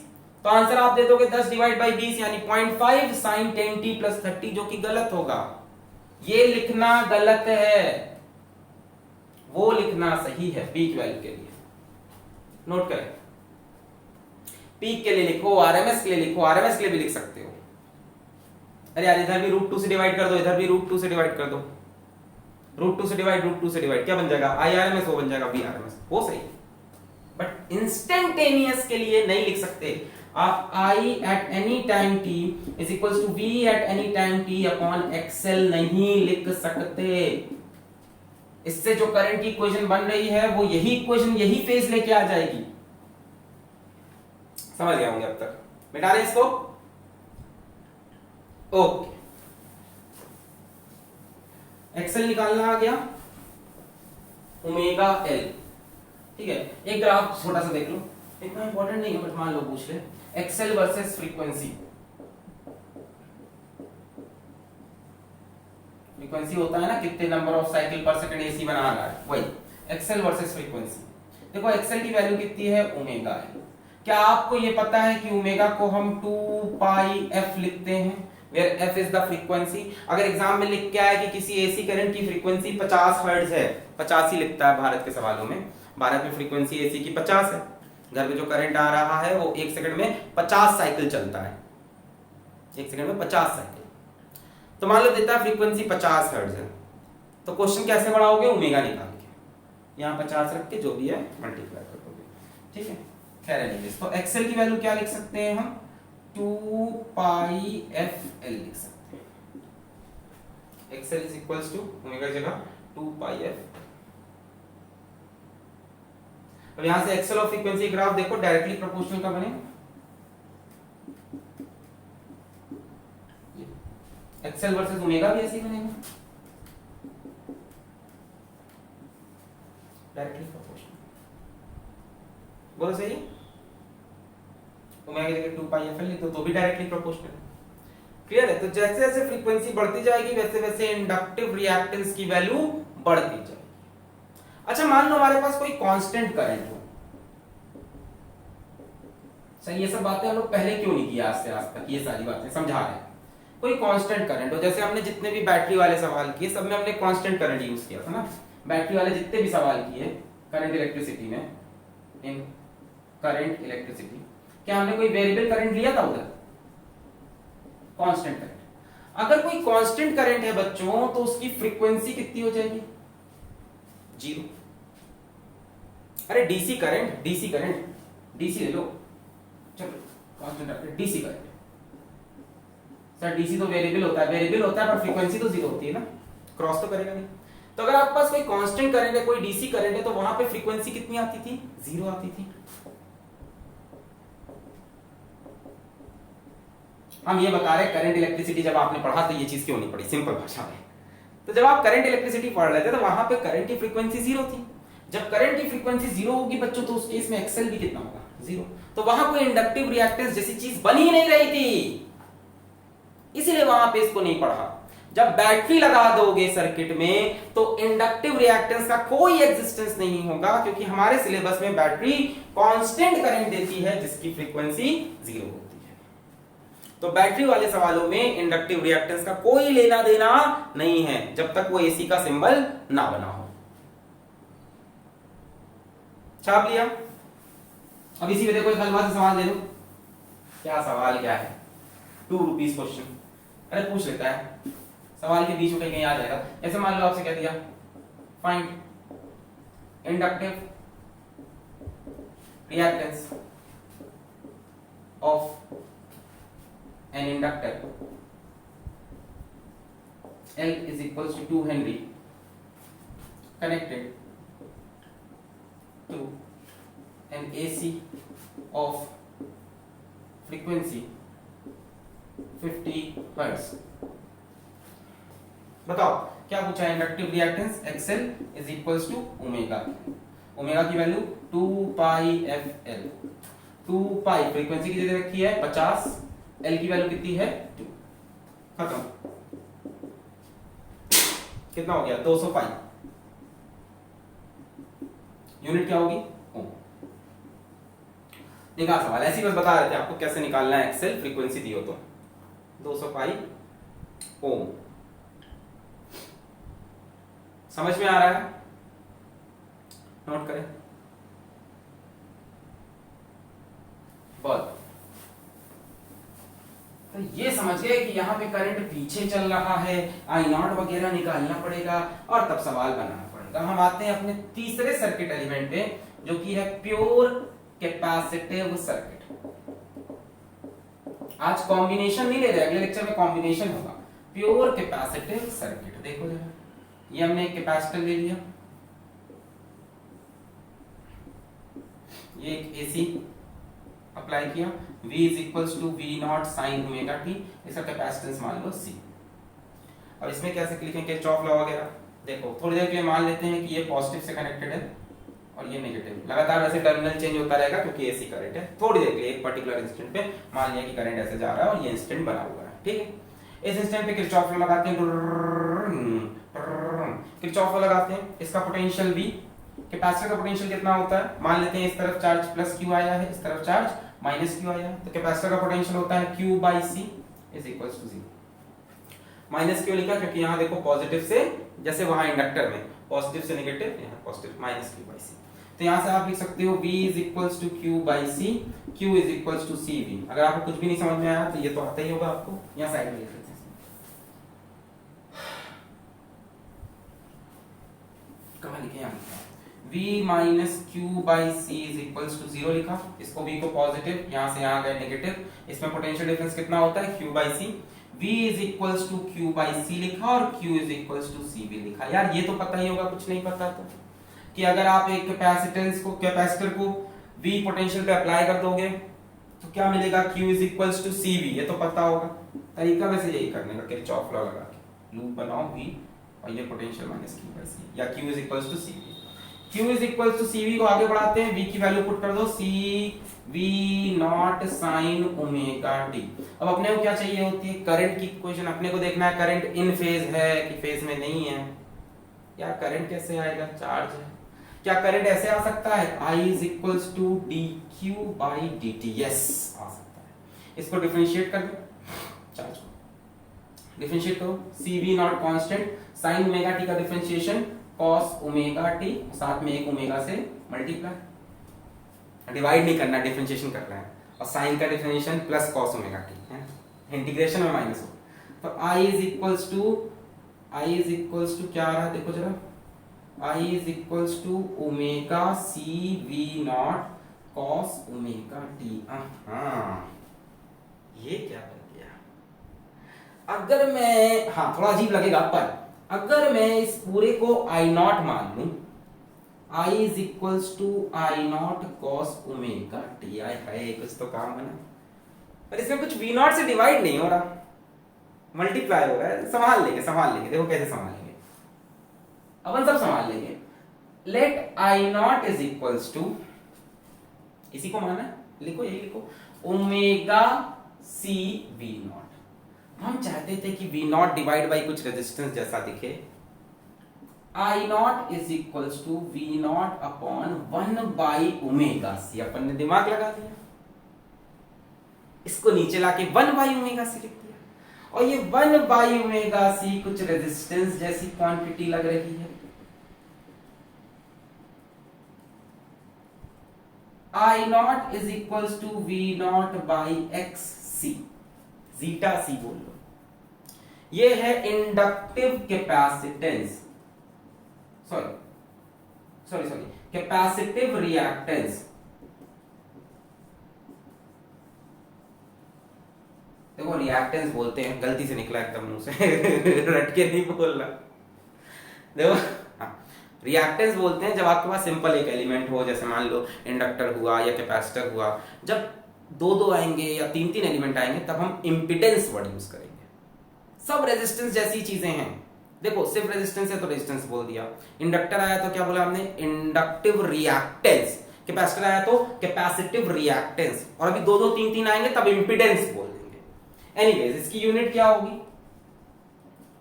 [SPEAKER 1] तो आंसर आप दे दोगे 10 डिवाइड बाई 20 यानी 0.5 साइन 10t प्लस 30, जो कि गलत होगा। ये लिखना गलत है, वो लिखना सही है पीक वैल्यू के लिए। नोट करें, पीक के लिए लिखो, आरएमएस के लिए लिखो, आरएमएस के लिए भी लिख सकते हो। अरे यार इधर भी √2 से डिवाइड कर दो, इधर भी √2 से डिवाइड कर दो, √2 से डिवाइड √2 से डिवाइड, क्या बन जाएगा, IRMS, वो बन जाएगा VRMS, वो सही। बट इंस्टेंटेनियस के लिए नहीं लिख सकते आप। I at any time t is equals to V at any time t upon XL नहीं लिख सकते। इससे जो करंट की इक्वेशन बन रही है वो यही इक्वेशन, यही फेज लेके आ जाएगी। समझ गए होंगे अब तक, मिटा रहे इसको, ओके। एक्सेल निकालना आ गया, ओमेगा एल, ठीक है। एक ग्राफ छोटा सा देख लो, इतना इंपॉर्टेंट नहीं है बट मान लो पूछ ले, एक्सेल वर्सेस फ्रीक्वेंसी। फ्रीक्वेंसी होता है ना कितने नंबर ऑफ साइकिल पर सेकंड एसी बना रहा है, वही एक्सेल वर्सेस फ्रीक्वेंसी। देखो एक्सेल की वैल्यू कितनी है, ओमेगा है। क्या आपको ये पता है कि ओमेगा को हम 2 पाई एफ लिखते हैं, where f is the frequency। अगर एग्जाम में लिख के आया कि किसी एसी करंट की फ्रीक्वेंसी 50 हर्ट्ज है, 50 ही लिखता है भारत के सवालों में, भारत में फ्रीक्वेंसी एसी की 50 है, घर में जो करंट आ रहा है वो 1 सेकंड में 50 साइकिल चलता है, 1 सेकंड में 50 साइकिल। तो मान लो देता है फ्रीक्वेंसी 50 हर्ट्ज है, तो क्वेश्चन कैसे बढ़ाओगे, ओमेगा निकाल के यहाँ 50 रख के जो भी है मल्टीप्लाई कर दोगे, ठीक है। खैर एनीवेज, तो एक्सेल की वैल्यू क्या लिख सकते हैं हम, 2 पाई एफ एल लिख सकते हैं। XL is equals to omega जगह 2 पाई एफ। अब यहां से एक्सेल और फ्रीक्वेंसी ग्राफ देखो, डायरेक्टली प्रोपोर्शनल का बने, एक्सेल वर्सेस ओमेगा भी ऐसे ही बनेगा, डायरेक्टली प्रोपोर्शनल। बोलो सही, ओमेगा की जगह 2 पाई एफ एल लिख दो तो भी डायरेक्टली प्रोपोर्शनल। क्लियर है। तो जैसे जैसे फ्रीक्वेंसी बढ़ती जाएगी वैसे वैसे इंडक्टिव रिएक्टेंस की वैल्यू बढ़ती जाएगी। अच्छा मान लो हमारे पास कोई कांस्टेंट करंट हो, सही, ये सब बातें हम लोग पहले क्यों नहीं किया आज से आज तक, ये सारी बातें समझा रहे हैं। कोई कांस्टेंट करंट हो, जैसे हमने जितने भी बैटरी वाले सवाल किए सब में हमने कांस्टेंट करंट यूज किया था ना। बैटरी वाले जितने भी सवाल किए करंट इलेक्ट्रिसिटी में, इन करंट इलेक्ट्रिसिटी, क्या हमने कोई वेरिएबल करंट लिया था उधर? Constant current. अगर कोई कांस्टेंट करंट है बच्चों तो उसकी फ्रीक्वेंसी कितनी हो जाएगी? 0। अरे DC current, DC current, DC ले लो, चलो कांस्टेंट रखते हैं, डीसी करंट। सर डीसी तो वेरिएबल होता है, वेरिएबल होता है पर फ्रीक्वेंसी तो 0 होती है ना, क्रॉस तो करेगा नहीं। तो अगर आपके पास कोई कांस्टेंट करंट है, कोई डीसी करंट है, तो वहां पे फ्रीक्वेंसी कितनी आती थी? 0 आती थी। हम ये बता रहे करंट इलेक्ट्रिसिटी जब आपने पढ़ा तो ये चीज क्यों नहीं पढ़ी सिंपल भाषा में। तो जब आप करंट इलेक्ट्रिसिटी पढ़ रहे थे तो वहां पे करंट की फ्रीक्वेंसी 0 थी। जब करंट की फ्रीक्वेंसी 0 होगी बच्चों तो उस केस में एक्सेल भी कितना होगा? 0। तो वहां कोई इंडक्टिव रिएक्टेंस जैसी चीज बन ही नहीं रही थी, इसीलिए वहां पे इसको नहीं पढ़ा। जब बैटरी लगा दोगे सर्किट में तो इंडक्टिव रिएक्टेंस का कोई एग्जिस्टेंस नहीं होगा, क्योंकि हमारे सिलेबस में बैटरी कांस्टेंट करंट देती है जिसकी फ्रीक्वेंसी 0 होती है। तो बैटरी वाले सवालों में इंडक्टिव रिएक्टेंस का कोई लेना देना नहीं है जब तक वो एसी का सिंबल ना बना हो। छाप लिया? अब इसी में देखो एक हलवा से सवाल दे दो। क्या सवाल क्या है? 2 रुपीज क्वेश्चन। अरे पूछ लेता है, सवाल के बीच में कहीं आ जाएगा। ऐसे मान लो आपसे कह दिया find inductive reactance of an inductor L is equals to 2 Henry connected to an AC of frequency 50 Hz। बताओ क्या पूछा है? Inductive reactance XL is equals to omega. Omega की वैल्यू 2 पाई FL। 2 पाई फ्रीक्वेंसी की जगह रखी है 50, L की वैल्यू कितनी है? 2। खत्म। कितना हो गया? 200 पाई। यूनिट क्या होगी? ओम। देखा सवाल ऐसी बस बता रहे थे आपको कैसे निकालना है एक्सेल, फ्रीक्वेंसी दी हो तो 200 पाई ओम। समझ में आ रहा है? नोट करें। बहुत। तो ये समझ गए कि यहाँ पे करंट पीछे चल रहा है, I0 वगैरह निकालना पड़ेगा और तब सवाल बनाना पड़ेगा। हम आते हैं अपने तीसरे सर्किट एलिमेंट पे जो कि है प्योर कैपेसिटिव सर्किट। आज कॉम्बिनेशन नहीं ले रहे, अगले लेक्चर में कॉम्बिनेशन होगा। प्योर कैपेसिटिव सर्किट देखो जरा, ये हमने एक कैपेसिटर ले लिया, ये एक एसी अप्लाई किया, V is equals to we not sine omega T, इसका कैपेसिटेंस मान लो C। अब इसमें कैसे लिखें किरचॉफ लॉ वगैरह? देखो थोड़ी देर के लिए मान लेते हैं कि ये पॉजिटिव से कनेक्टेड है और ये नेगेटिव। लगातार वैसे टर्मिनल चेंज होता रहेगा क्योंकि एसी करंट है। थोड़ी देर के लिए एक पर्टिकुलर इंस्टेंट पे मान लिया कि करंट ऐसे जा रहा है और ये इंस्टेंट बना हुआ है, ठीक है। इस इंस्टेंट पे किरचॉफ लॉ लगाते हैं, किरचॉफ लॉ लगाते हैं। इसका पोटेंशियल V, कैपेसिटर का पोटेंशियल कितना होता है? मान लेते हैं इस तरफ चार्ज प्लस Q आया है, इस तरफ चार्ज माइनस Q आया है, तो कैपेसिटर का पोटेंशियल होता है Q by C is equals to 0। Minus क्यों लिखा? क्योंकि यहाँ देखो पॉजिटिव से, जैसे वहां इंडक्टर में पॉजिटिव से नेगेटिव, यहाँ positive minus Q by C। तो यहाँ से आप लिख सकते हो V is equals to Q by C, Q is equals to CV। अगर आपको कुछ भी नहीं समझ में आया तो ये तो आता ही होगा आपको, यहाँ साइड में लिख लेते हैं। कहाँ लिखे? यहाँ V minus Q by C is equals to 0 लिखा, इसको V को पॉजिटिव, यहाँ से यहाँ गए नेगेटिव, इसमें पोटेंशियल डिफरेंस कितना होता है? Q by C। V is equals to Q by C लिखा और Q is equals to CV लिखा। यार ये तो पता ही होगा, कुछ नहीं पता तो कि अगर आप एक कैपेसिटर को V पोटेंशियल पे अप्लाई कर दोगे तो क्या मिलेगा? Q is equals to CV। ये तो पता होगा, तरीका वैसे यही करने का, किरचॉफ लॉ लगा के लूप बनाओ V और ये potential minus Q by C या Q is equals to CV। Q is equals to CV को आगे बढ़ाते हैं, V की वैल्यू पुट कर दो C V naught sine omega T. अब अपने को क्या चाहिए होती है? करंट की इक्वेशन। अपने को देखना है करंट इन फेज है कि फेज में नहीं है। यार करंट कैसे आएगा? चार्ज है, क्या करंट ऐसे आ सकता है, I is equals to dq by dt, yes आ सकता है। इसको डिफरेंशिएट कर दो, चार्ज को डिफरेंशिएट करो, CV not constant sin omega t का डिफरेंशिएशन cos ओमेगा t, साथ में एक ओमेगा से मल्टीप्लाई, डिवाइड नहीं करना, डिफरेंशिएशन करना है, और sin का differentiation plus cos omega t है, इंटीग्रेशन में माइनस हो, तो I इज इक्वल्स टू क्या आ रहा है देखो जरा, I is equals to omega C V naught cos omega T. ये क्या बन गया, अगर मैं, हाँ थोड़ा अजीब लगेगा, पर अगर मैं इस पूरे को I नॉट मान लूं, I is equals to I naught cos omega T, आए हाय कुछ तो काम बना, पर इसमें कुछ V नॉट से डिवाइड नहीं हो रहा, मल्टीप्लाई हो रहा है। संभाल लेंगे, देखो कैसे संभालेंगे, अपन सब संभाल लेंगे। Let I not is equals to, इसी को माना, लिखो यही लिखो, ओमेगा सी वी नॉट। हम चाहते थे कि वी नॉट डिवाइड बाई कुछ रेजिस्टेंस जैसा दिखे, I not is equals to we not upon 1 by omega C, अपन ने दिमाग लगा दिया, इसको नीचे लाके 1 बाई ओमेगा सी लिख दिया, और ये 1 बाई ओमेगा सी कुछ रेजिस्टेंस जैसी क्वांटिटी लग रही है। I not is equals to we not by X C, zeta C बोल लो, ये है inductive capacitance, sorry capacitive reactance. देखो रिएक्टेंस बोलते हैं, गलती से निकला एकदम मुंह से रट के नहीं बोलना, देखो रिएक्टेंस बोलते हैं जब आपके पास सिंपल एक एलिमेंट हो, जैसे मान लो इंडक्टर हुआ या कैपेसिटर हुआ, जब दो आएंगे या तीन एलिमेंट आएंगे तब हम इंपिडेंस वर्ड यूज करेंगे। सब रेजिस्टेंस जैसी चीजें हैं, देखो सिर्फ रेजिस्टेंस है तो रेजिस्टेंस बोल दिया, इंडक्टर आया तो क्या बोला हमने, इंडक्टिव रिएक्टेंस, कैपेसिटर आया तो कैपेसिटिव रिएक्टेंस, और अभी दो तीन आएंगे तब इंपिडेंस बोल देंगे। एनीवेज इसकी यूनिट क्या होगी,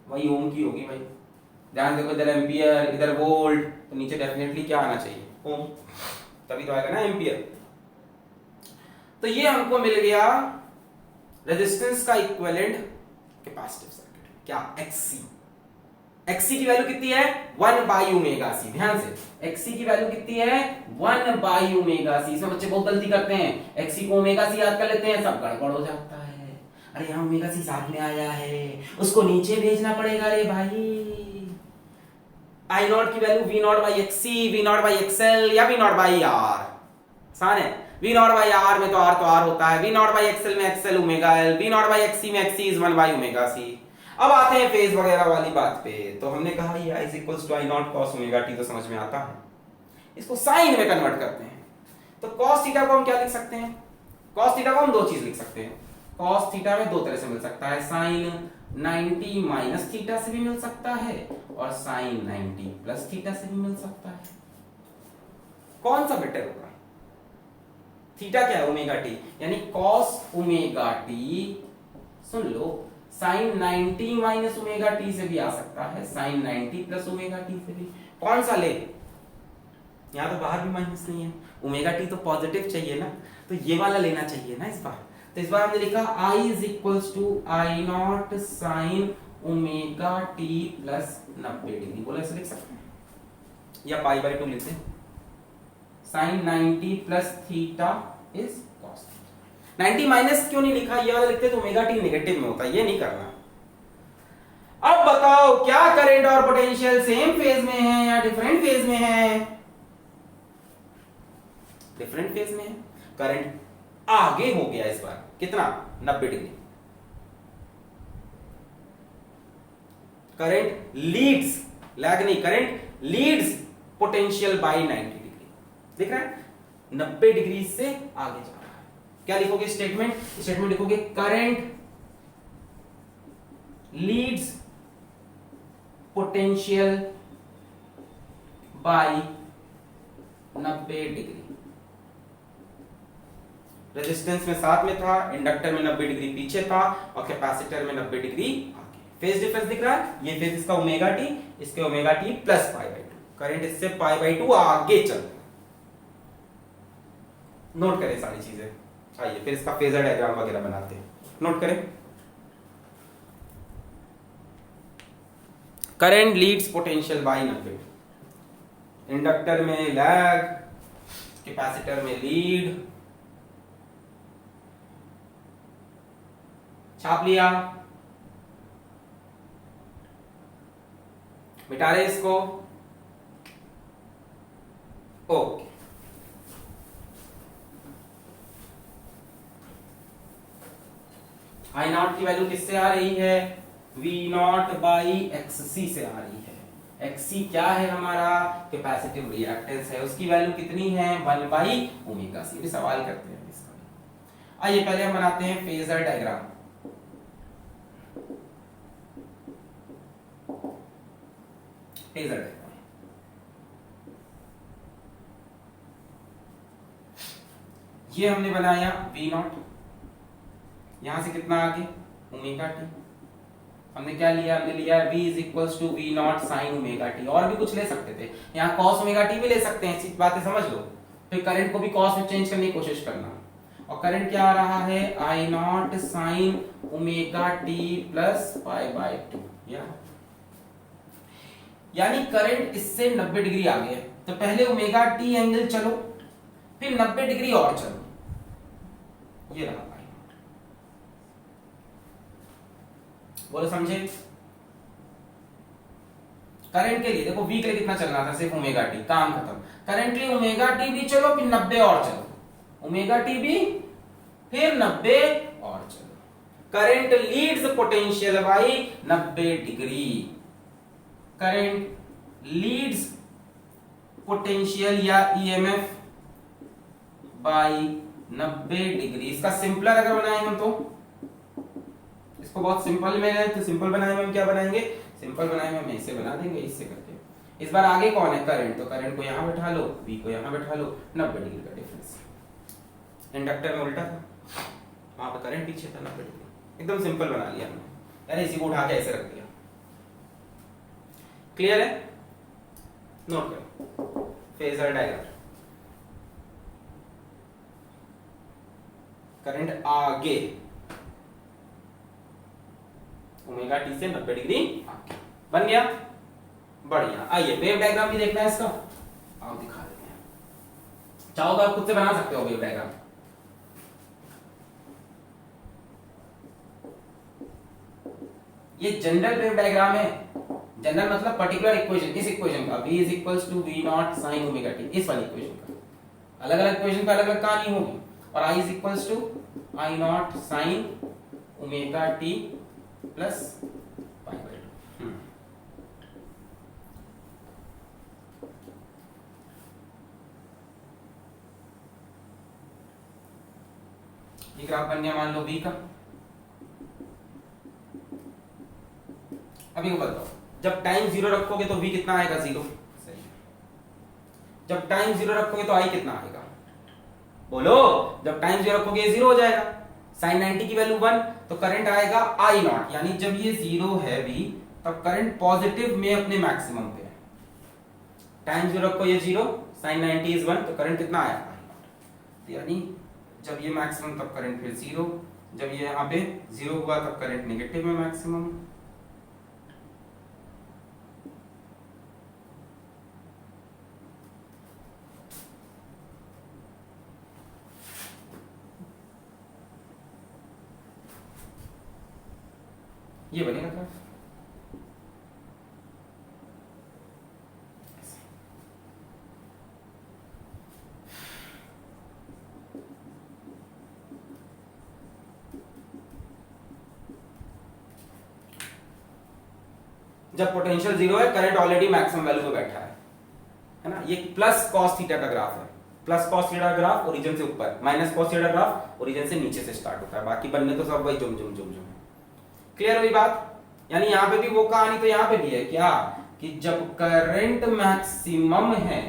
[SPEAKER 1] वही ओम की होगी भाई, ध्यान देखो, इधर एम्पियर इधर वोल्ट, तो नीचे डेफिनेटली क्या आना चाहिए, ओम, तभी तो आएगा ना एम्पियर। तो ये हमको मिल गया रेजिस्टेंस का इक्विवेलेंट कैपेसिटिव सर्किट, क्या XC। XC की वैल्यू कितनी है, 1 बाई ओमेगा सी, ध्यान से XC की वैल्यू कितनी है, 1 बाई ओमेगा सी। इसमें बच्चे बहुत गलती करते हैं, XC को ओमेगा सी याद कर लेते हैं, सब गड़बड़ हो जाता है, अरे यहाँ ओमेगा सी साथ में आया है, उसको नीचे भेजना पड़ेगा रे भाई। I नॉट की value V naught by XC, V naught by XL या V नॉट बाई R, आसान है, V नॉट बाई R में तो R होता है, V नॉट बाई XL में XL omega L, V naught by XC में XC is 1 by omega C। अब आते हैं फेज वगैरह वाली बात पे, तो हमने कहा ये I is equals to I naught cos omega t, तो समझ में आता है, इसको साइन में कन्वर्ट करते हैं, तो cos थीटा को हम क्या लिख सकते हैं, cos थीटा को हम दो चीज लिख सकते हैं, cos थीटा में दो तरह से मिल सकता है, sin 90 माइनस थीटा से भी मिल सकता है और sin 90 प्लस थीटा से भी मिल सकता है। कौन सा बेटर होगा, थीटा क्या है, ओमेगा टी, यानी cos ओमेगा टी, सुन लो sin 90 माइनस ओमेगा टी से भी आ सकता है, sin 90 प्लस ओमेगा टी से भी, कौन सा ले, यहां तो बाहर भी माइनस नहीं है, ओमेगा टी तो पॉजिटिव चाहिए ना, तो ये वाला लेना चाहिए ना इस बार। तो इस बार हमने लिखा I is equals to I not sine omega t plus 90 degree, बोला ऐसे लिख सकते हैं, या पाई बाई 2 लिखते हैं, sine 90 plus theta is cos. 90 minus क्यों नहीं लिखा, ये वाला लिखते तो ओमेगा टी नेगेटिव में होता, ये नहीं करना। अब बताओ क्या करंट और पोटेंशियल सेम फेज में है या डिफरेंट फेज में है, डिफरेंट फेज में है, करंट आगे हो गया इस बार, कितना 90 डिग्री, करंट लीड्स, लैग नहीं, current Leeds potential by 90 degree, दिख रहा है, 90 डिग्री से आगे जा रहा है। क्या लिखोगे स्टेटमेंट लिखोगे, current Leeds potential by 90 degree. Resistance में साथ में था, इंडक्टर में 90 डिग्री पीछे था और कैपेसिटर में 90 डिग्री आगे। फेज डिफरेंस दिख रहा है, ये फेज इसका ओमेगा टी, इसके omega t plus pi by 2, current इससे π/2 आगे चल। नोट करें सारी चीजें। आइए फिर इसका फेजर डायग्राम वगैरह बनाते हैं। नोट करें, current Leeds potential by 90, inductor में लैग, कैपेसिटर में लीड। छाप लिया, मिटा रहे इसको। ओके, आई नॉट की वैल्यू किससे आ रही है? वी नॉट बाई एक्ससी से आ रही है। एक्ससी क्या है हमारा? कैपेसिटिव रिएक्टेंस है। उसकी वैल्यू कितनी है? 1/ओमेगा सी। सवाल करते हैं इसका। आइए पहले हम बनाते हैं फेजर डायग्राम। फेजर डायग्राम ये हमने बनाया वी नॉट, यहां से कितना आगे? Omega t. हमने क्या लिया? हमने लिया v is equals to we not sine omega T. और भी कुछ ले सकते थे, यहाँ कॉस ओमेगा टी भी ले सकते हैं। ऐसी बातें समझ लो। फिर करंट को भी कॉस में चेंज करने की कोशिश करना। और करंट क्या आ रहा है? I not sine omega t plus π/2। यानी करंट इससे 90 डिग्री आगे है, तो पहले ओमेगा टी एंगल चलो, फिर 90 डिग्री और चलो। ये रहा, बोलो समझे? करंट के लिए देखो, v के लिए कितना चलना था? सिर्फ ओमेगा टी, काम खत्म। करंट के लिए ओमेगा टी भी चलो, फिर 90 और चलो। ओमेगा टी भी, फिर 90 और चलो। Current Leeds potential by 90 degree. Current Leeds potential या ईएमएफ बाई 90 डिग्री। इसका सिंपलर अगर बनाएं हम, तो इसको बहुत सिंपल में है, तो सिंपल बनाने में हम क्या बनाएंगे? सिंपल बनाने में हम ऐसे बना देंगे, इससे करके। इस बार आगे कौन है? करंट। तो करंट को यहां बैठा लो, v को यहां बैठा लो, 90 डिग्री का डिफरेंस। इंडक्टर में उल्टा था, वहां पे करंट पीछे था, 90 डिग्री। एकदम सिंपल बना लिया हमने, यानी इसी को उठा के ऐसे रख दिया। क्लियर है? नोट करो फेजर डायग्राम। करंट आगे, ओमेगा टी से 90 डिग्री आगे। बन गया? बढ़िया। आइए वेव डायग्राम भी देखना है इसका, आओ दिखा देते हैं। चाहो तो आप खुद से बना सकते हो वेव डायग्राम। ये जनरल वेव डायग्राम है। जनरल मतलब पर्टिकुलर इक्वेशन, इस इक्वेशन का v is equals to we not sine omega t, इस वाली इक्वेशन का। अलग अलग इक्वेशन पे अलग अलग कहानी होगी। और i is equals to I not sine omega t plus π/2। ये ग्राफ बन गया मान लो v का। अभी को बताओ, जब टाइम 0 रखोगे तो v कितना आएगा? 0। सही। जब टाइम 0 रखोगे तो i कितना आएगा? बोलो। जब टाइम 0 रखोगे 0 हो जाएगा। साइन 90 की वैल्यू 1, तो करंट आएगा आई नॉट। यानी जब ये 0 है v, तब करंट पॉजिटिव में अपने मैक्सिमम पे है। टाइम 0 रखो, ये 0, साइन 90 इज 1, तो करंट कितना आया? आई नॉट। यानी जब ये मैक्सिमम, तब करंट फिर 0। जब ये यहाँ पे 0 हुआ, तब करंट नेगेटिव में मैक्सिमम। ये बनेगा ग्राफ। जब पोटेंशियल 0 है, करंट ऑलरेडी मैक्सिमम वैल्यू पे बैठा है ना। ये प्लस कॉस थीटा का ग्राफ है। प्लस कॉस थीटा का ग्राफ ओरिजिन से ऊपर, minus cos theta graph origin से नीचे से स्टार्ट होता है। बाकी बनने तो सब वही जुम जुम जुम जुम। क्लियर हुई बात? यानी यहां पे भी वो कहानी तो यहां पे भी है क्या, कि जब करंट मैक्सिमम है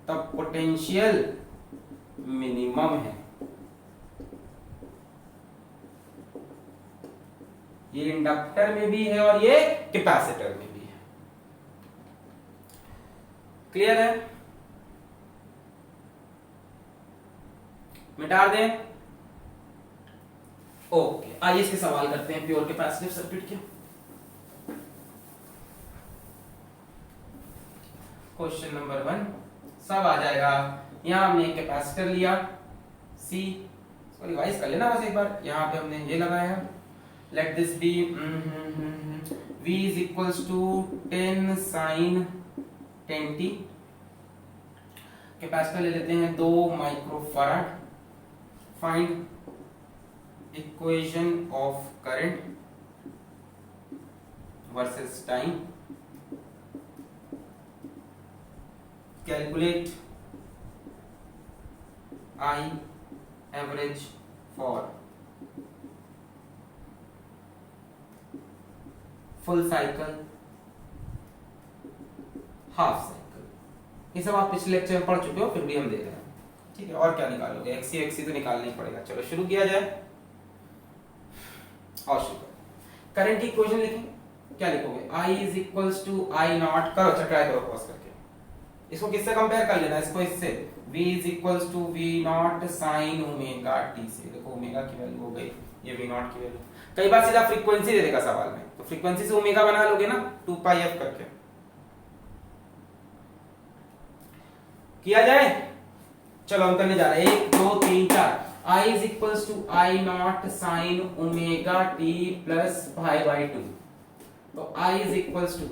[SPEAKER 1] तब पोटेंशियल मिनिमम है। ये इंडक्टर में भी है और ये कैपेसिटर में भी है। क्लियर है? मिटा दें? ओके, आइए इसके सवाल करते हैं प्योर कैपेसिटिव सर्किट के। क्वेश्चन नंबर 1 सब आ जाएगा। यहां हमने एक कैपेसिटर लिया C, इसको रिवाइज कर लेना बस एक बार। यहां पे हमने ये लगाया, let this be V is equals to 10 sin 10t। Capacitor ले लेते हैं 2 microfarad. Find equation of current versus time. Calculate I average for full cycle, half cycle. ये सब आप पिछले लेक्चर में पढ़ चुके हो, फिर भी हम दे रहे हैं। ठीक है, और क्या निकालोगे? एक्सी तो निकालना ही पड़ेगा। चलो शुरू किया जाए। और शुरू करंट की इक्वेशन लिखेंगे। क्या लिखोगे? I is equals to I not, करो अच्छा ट्राई करो पॉज करके। इसको किससे कंपेयर कर लेना? इसको इससे V is equals to V not sin omega t से। देखो ओमेगा की वैल्यू हो गई, ये V नॉट की वैल्यू। कई बार सीधा फ्रीक्वेंसी दे देगा सवाल में, तो फ्रीक्वेंसी से ओमेगा बना लोगे ना 2 पाई f करके। किया जाए? चलो हम करने जा रहे हैं 1 2 3 4। I is equals to I not sin omega t plus pi by 2। तो I is equals to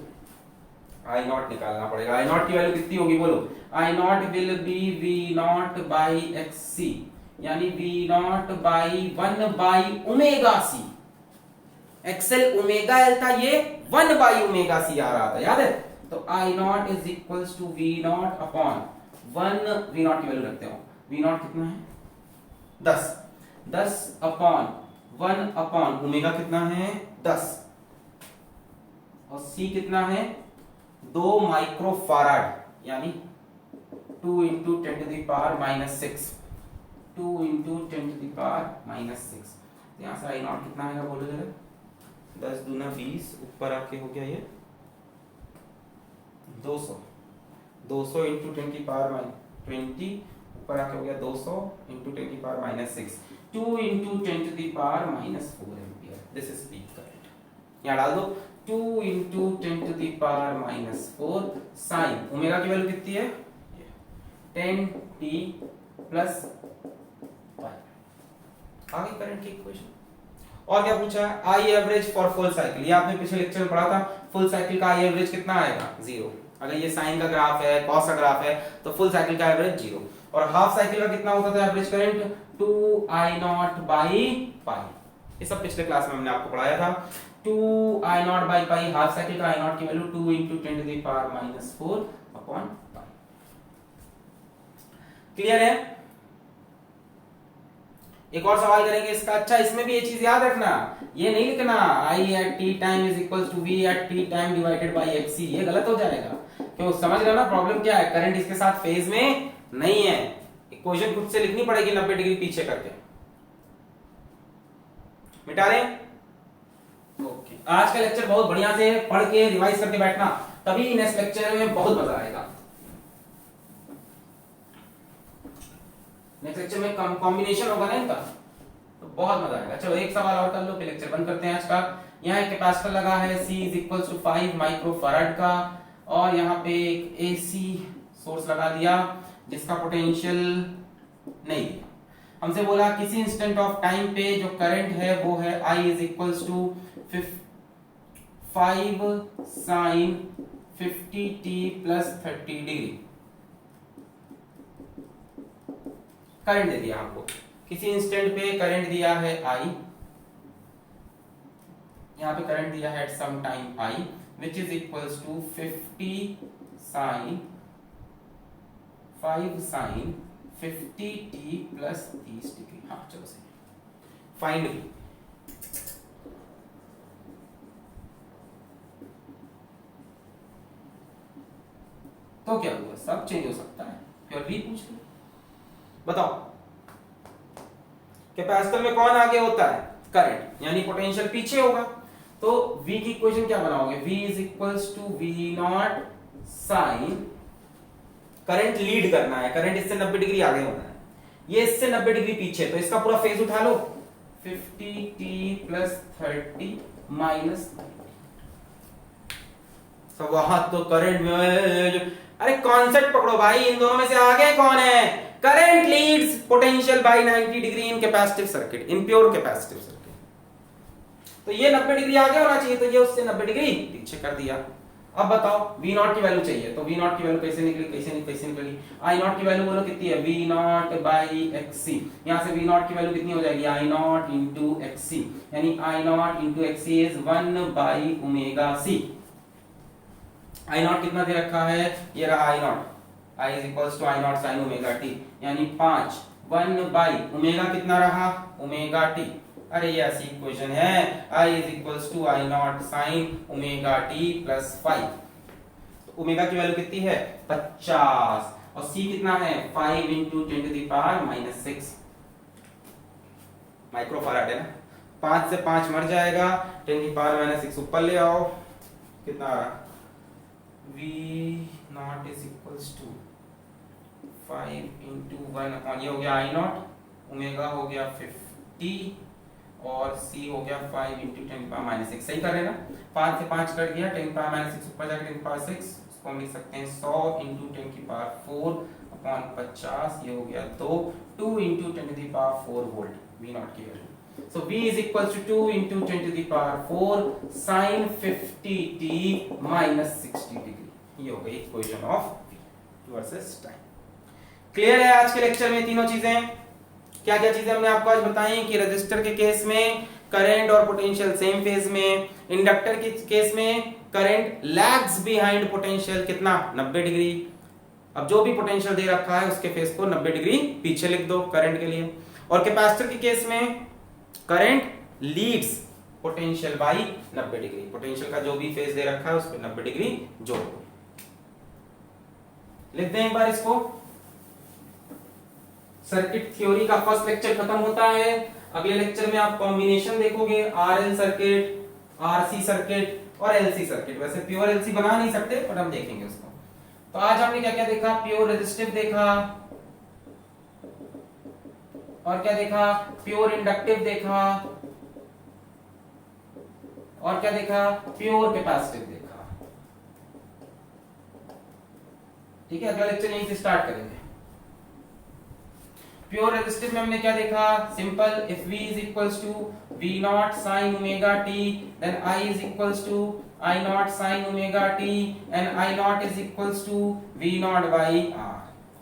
[SPEAKER 1] I not निकालना पड़ेगा। I नॉट की वैल्यू कितनी होगी बोलो? I not will be V naught by XC, यानी V naught by 1 by omega C। XL omega L था, ये 1 बाई ओमेगा C आ रहा था, याद है? तो I not is equals to V naught upon 1, V not की वैल्यू रखते हो। V नॉट कितना है? 10 अपॉन 1 अपॉन ओमेगा कितना है? 10, और C कितना है? 2 माइक्रोफैराड, यानी 2 into 10 to the power minus 6। 2 into 10 to the power minus 6। तो यहाँ से I नॉट कितना आएगा बोलो जरा? 10 दूना 20, ऊपर आके हो गया ये 200। 200 into 10 की पावर माइनस 20, ऊपर आके हो गया 200 into 10 की power minus 6। 2 into 10 to the power minus 4 ampere. This is peak current. यहाँ डाल दो 2 into 10 to the power minus 4 sine omega की वैल्यू कितनी है? 10t plus pi. आ गई करंट की इक्वेशन। और क्या पूछा है? I average for full cycle. ये आपने पिछले लेक्चर में पढ़ा था, फुल साइकिल का आई एवरेज कितना आएगा? 0। अगर ये साइन का ग्राफ है, कॉस का ग्राफ है, तो फुल साइकिल का एवरेज 0। और हाफ साइकिल का कितना होता था average current? 2I not by pi. ये सब पिछले क्लास में हमने आपको पढ़ाया था। 2I not by pi, half cycle का I नॉट की value 2 into 10 to the power minus 4 upon pi. Clear है? एक और सवाल करेंगे इसका। अच्छा, इसमें भी ये चीज याद रखना, ये नहीं लिखना I at t time is equals to V at t time divided by XC, ये गलत हो जाएगा। क्यों? समझ रहे हो ना प्रॉब्लम क्या है? करंट इसके साथ फेज में नहीं है। इक्वेशन खुद से लिखनी पड़ेगी 90 डिग्री पीछे करके। मिटा रहे? ओके, आज का लेक्चर बहुत बढ़िया से पढ़ के रिवाइज करके बैठना, तभी नेक्स्ट लेक्चर में बहुत मजा आएगा। नेक्स्ट लेक्चर में कॉम्बिनेशन होगा ना इनका, तो बहुत मजा आएगा। चलो एक सवाल और कर लो, फिर लेक्चर बंद करते हैं आज का। यहाँ एक कैपेसिटर लगा है C is equals to 5 microfarad का, और यहाँ पे एक AC सोर्स लगा दिया जिसका पोटेंशियल नहीं दिया। हमसे बोला किसी इंस्टेंट ऑफ टाइम पे जो करंट है वो है I is equals to 5 sin 50t plus 30 degree. Current दे दिया हमको, किसी इंस्टेंट पे करंट दिया है I, यहाँ पे करंट दिया है at some time I, which is equals to 50 sin 5 sin 50t plus 30 degree. हाँ चलो सही। Find V। तो क्या हुआ? सब चेंज हो सकता है, प्योर V पूछ लो। बताओ कैपेसिटर में कौन आगे होता है? करंट, यानी पोटेंशियल पीछे होगा। तो V की इक्वेशन क्या बनाओगे? V is equals to V naught sine current lead करना है, करंट इससे 90 डिग्री आगे होना है, ये इससे 90 डिग्री पीछे, तो इसका पूरा फेज उठा लो 50t प्लस 30 माइनस, वहां तो करंट में, अरे कॉन्सेप्ट पकड़ो भाई, इन दोनों में से आगे कौन है? Current Leeds potential by 90 degree in capacitive circuit, in pure capacitive circuit. तो ये 90 डिग्री आगे होना चाहिए, तो ये उससे 90 डिग्री पीछे कर दिया। अब बताओ V नॉट की वैल्यू चाहिए, तो V नॉट की वैल्यू कैसे निकली, कैसे निकली? I नॉट की वैल्यू बोलो कितनी है, V नॉट बाई XC। यहाँ से V नॉट की वैल्यू कितनी हो जाएगी, I नॉट इंटू XC, यानी I naught into XC is 1 by omega C। I naught कितना दे रखा है, ये रहा I naught, I is equals to I not sine omega t, यानी 5, 1 बाई ओमेगा कितना रहा, ओमेगा t। अरे ये ऐसी इक्वेशन है, I is equals to I not sine omega t plus 5। तो ओमेगा की वैल्यू कितनी है, 50, और C कितना है, 5 into 10 to the power minus 6 microfarad है ना। 5 से 5 मर जाएगा, 10 की पावर माइनस 6 ऊपर ले आओ, कितना आ रहा, V naught is equals to 5 into 1 upon, ये हो गया I नॉट, ओमेगा हो गया 50 और C हो गया 5 इंटू 10 पावर माइनस 6। सही कर रहे ना, 5 से 5 कट गया, 10 पावर माइनस 6 ऊपर जाकर 10 पावर 6, इसको हम लिख सकते हैं 100 इंटू 10 की पावर 4 अपॉन 50, ये हो गया 2 into 10 to the power 4 volt V not की value. So V is equals to 2 into 10 to the power 4 sine 50t minus 60 degree. ये हो गई equation of V versus time. Clear है आज के लेक्चर में तीनों चीजें? क्या क्या चीजें हमने आपको आज बताई कि रेजिस्टर के केस में करंट और पोटेंशियल सेम फेज में, इंडक्टर के केस में करंट लैग्स बिहाइंड पोटेंशियल कितना, 90 डिग्री। अब जो भी पोटेंशियल दे रखा है उसके फेज को 90 डिग्री पीछे लिख दो करंट के लिए। और कैपेसिटर के केस में current Leeds potential by 90 degree, potential का जो भी फेज दे रखा है उस पर 90 डिग्री जोड़ दो। लिख दें एक बार इसको। सर्किट थ्योरी का फर्स्ट लेक्चर खत्म होता है। अगले लेक्चर में आप कॉम्बिनेशन देखोगे, आरएल सर्किट, आरसी सर्किट और एलसी सर्किट। वैसे प्योर एलसी बना नहीं सकते पर हम देखेंगे उसको। तो आज हमने क्या क्या देखा, प्योर रेजिस्टिव देखा, और क्या देखा, प्योर इंडक्टिव देखा, और क्या देखा, प्योर कैपेसिटिव देखा। ठीक है, अगला लेक्चर यहीं से स्टार्ट करेंगे। प्योर रेजिस्टिव में हमने क्या देखा, simple, if V is equals to V naught sin omega t, then I is equals to I naught sin omega t, and I naught is equals to V naught by R।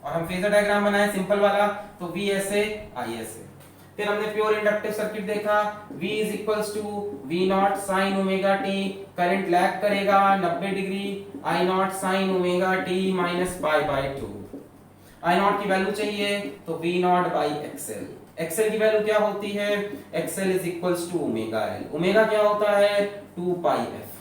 [SPEAKER 1] और हम phasor diagram बनाए simple वाला, तो V ऐसे, I ऐसे। फिर हमने pure inductive circuit देखा, V is equals to V naught sin omega t, current lag करेगा 90 degree, I naught sin omega t minus pi by 2। I naught की वैल्यू चाहिए तो V naught by XL। XL की value क्या होती है, XL is equals to omega L। Omega क्या होता है, 2 पाई F।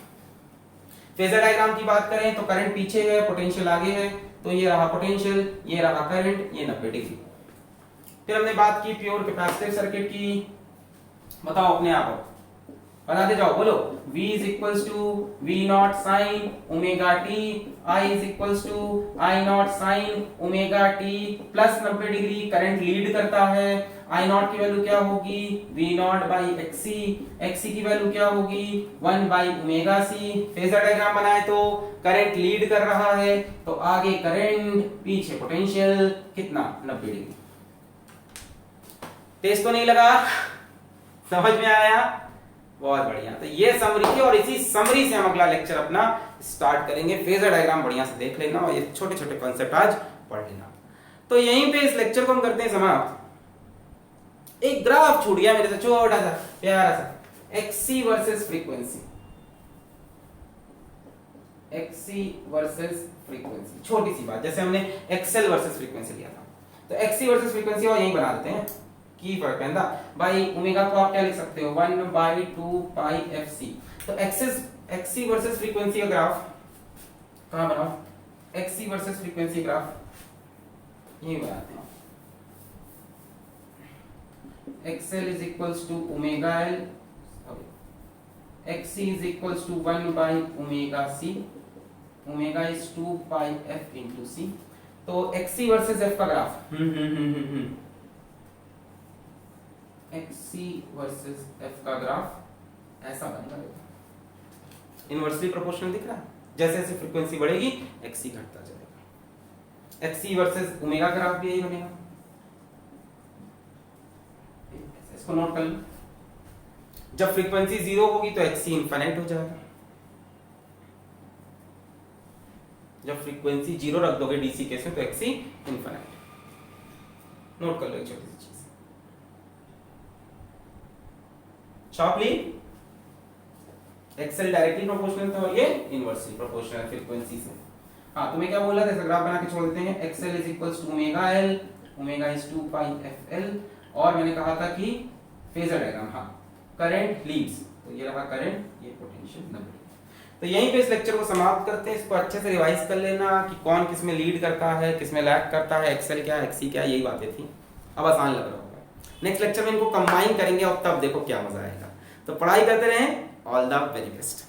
[SPEAKER 1] फेजर डायग्राम की बात करें तो करंट पीछे है, पोटेंशियल आगे है, तो ये रहा पोटेंशियल, ये रहा करंट, ये 90 डिग्री। फिर हमने बात की प्योर कैपेसिटिव सर्किट की। बताओ अपने आप बताते जाओ, बोलो। V is equals to V naught sin omega t, I is equals to I naught sin omega t plus 90 degree, current lead करता है। I naught की वैल्यू क्या होगी, V naught by XC, XC की वैल्यू क्या होगी, 1 by omega C। Phasor diagram बनाए तो करंट लीड कर रहा है, तो आगे करंट, पीछे पोटेंशियल, कितना, 90 डिग्री। तेज तो नहीं लगा, समझ में आया? बहुत बढ़िया। तो ये समरी थी, और इसी समरी से हम अगला लेक्चर अपना स्टार्ट करेंगे। फेजर डायग्राम बढ़िया से देख लेना और ये छोटे छोटे कॉन्सेप्ट आज पढ़ लेना। तो यहीं पे इस लेक्चर को हम करते हैं समाप्त। एक ग्राफ छूट गया मेरे से, छोटा सा प्यारा सा, XC versus frequency, XC versus frequency, छोटी सी बात, जैसे हमने एक्सएल वर्सेस फ्रीक्वेंसी लिया था, तो एक्सी वर्सेस फ्रीक्वेंसी और यहीं बना देते हैं की फर्क पैदा बाई ओमेगा को आप क्या लिख सकते हो, 1 बाई 2 पाई एफ सी। तो एक्सी वर्सेस फ्रीक्वेंसी का ग्राफ कहां बनाओ, एक्सी वर्सेस फ्रीक्वेंसी ग्राफ ये बनाते हैं। XL is equals to omega L, XC is equals to 1 by omega C, omega is 2 pi F into C. तो XC versus F का graph XC versus F का graph ऐसा बनेगा। देखो inversely proportional दिख रहा है, जैसे जैसे फ्रीक्वेंसी बढ़ेगी एक्सी घटता जाएगा। एक्सी वर्सेस ओमेगा ग्राफ भी यही बनेगा, इसको नोट कर लो। जब फ्रीक्वेंसी 0 होगी तो एक्सी इनफाइनाइट हो जाएगा, जब फ्रीक्वेंसी 0 रख दोगे डीसी केस में तो एक्सी इनफाइनाइट। नोट कर लो एक छोटी सी चीज शॉर्टली, एक्सएल डायरेक्टली प्रोपोर्शनल था और ये इनवर्सली प्रोपोर्शनल फ्रीक्वेंसी से। हाँ तुम्हें क्या बोला था, ऐसा ग्राफ बना के छोड़ देते हैं। XL is equals to omega L, omega is 2 pi F L, और मैंने कहा था कि फेजर डायग्राम, हाँ करंट लीड्स, तो ये रहा करंट, ये पोटेंशियल नंबर। तो यहीं पे इस लेक्चर को समाप्त करते हैं। इसको अच्छे से रिवाइज कर लेना कि कौन किस में लीड करता है, किस में लैग करता है, एक्सएल क्या एक्सी क्या, यही बातें थी। अब आसान लग रहा होगा। नेक्स्ट लेक्चर में इनको कंबाइन करेंगे और तब देखो क्या मजा आएगा। तो पढ़ाई करते रहें। All the very best.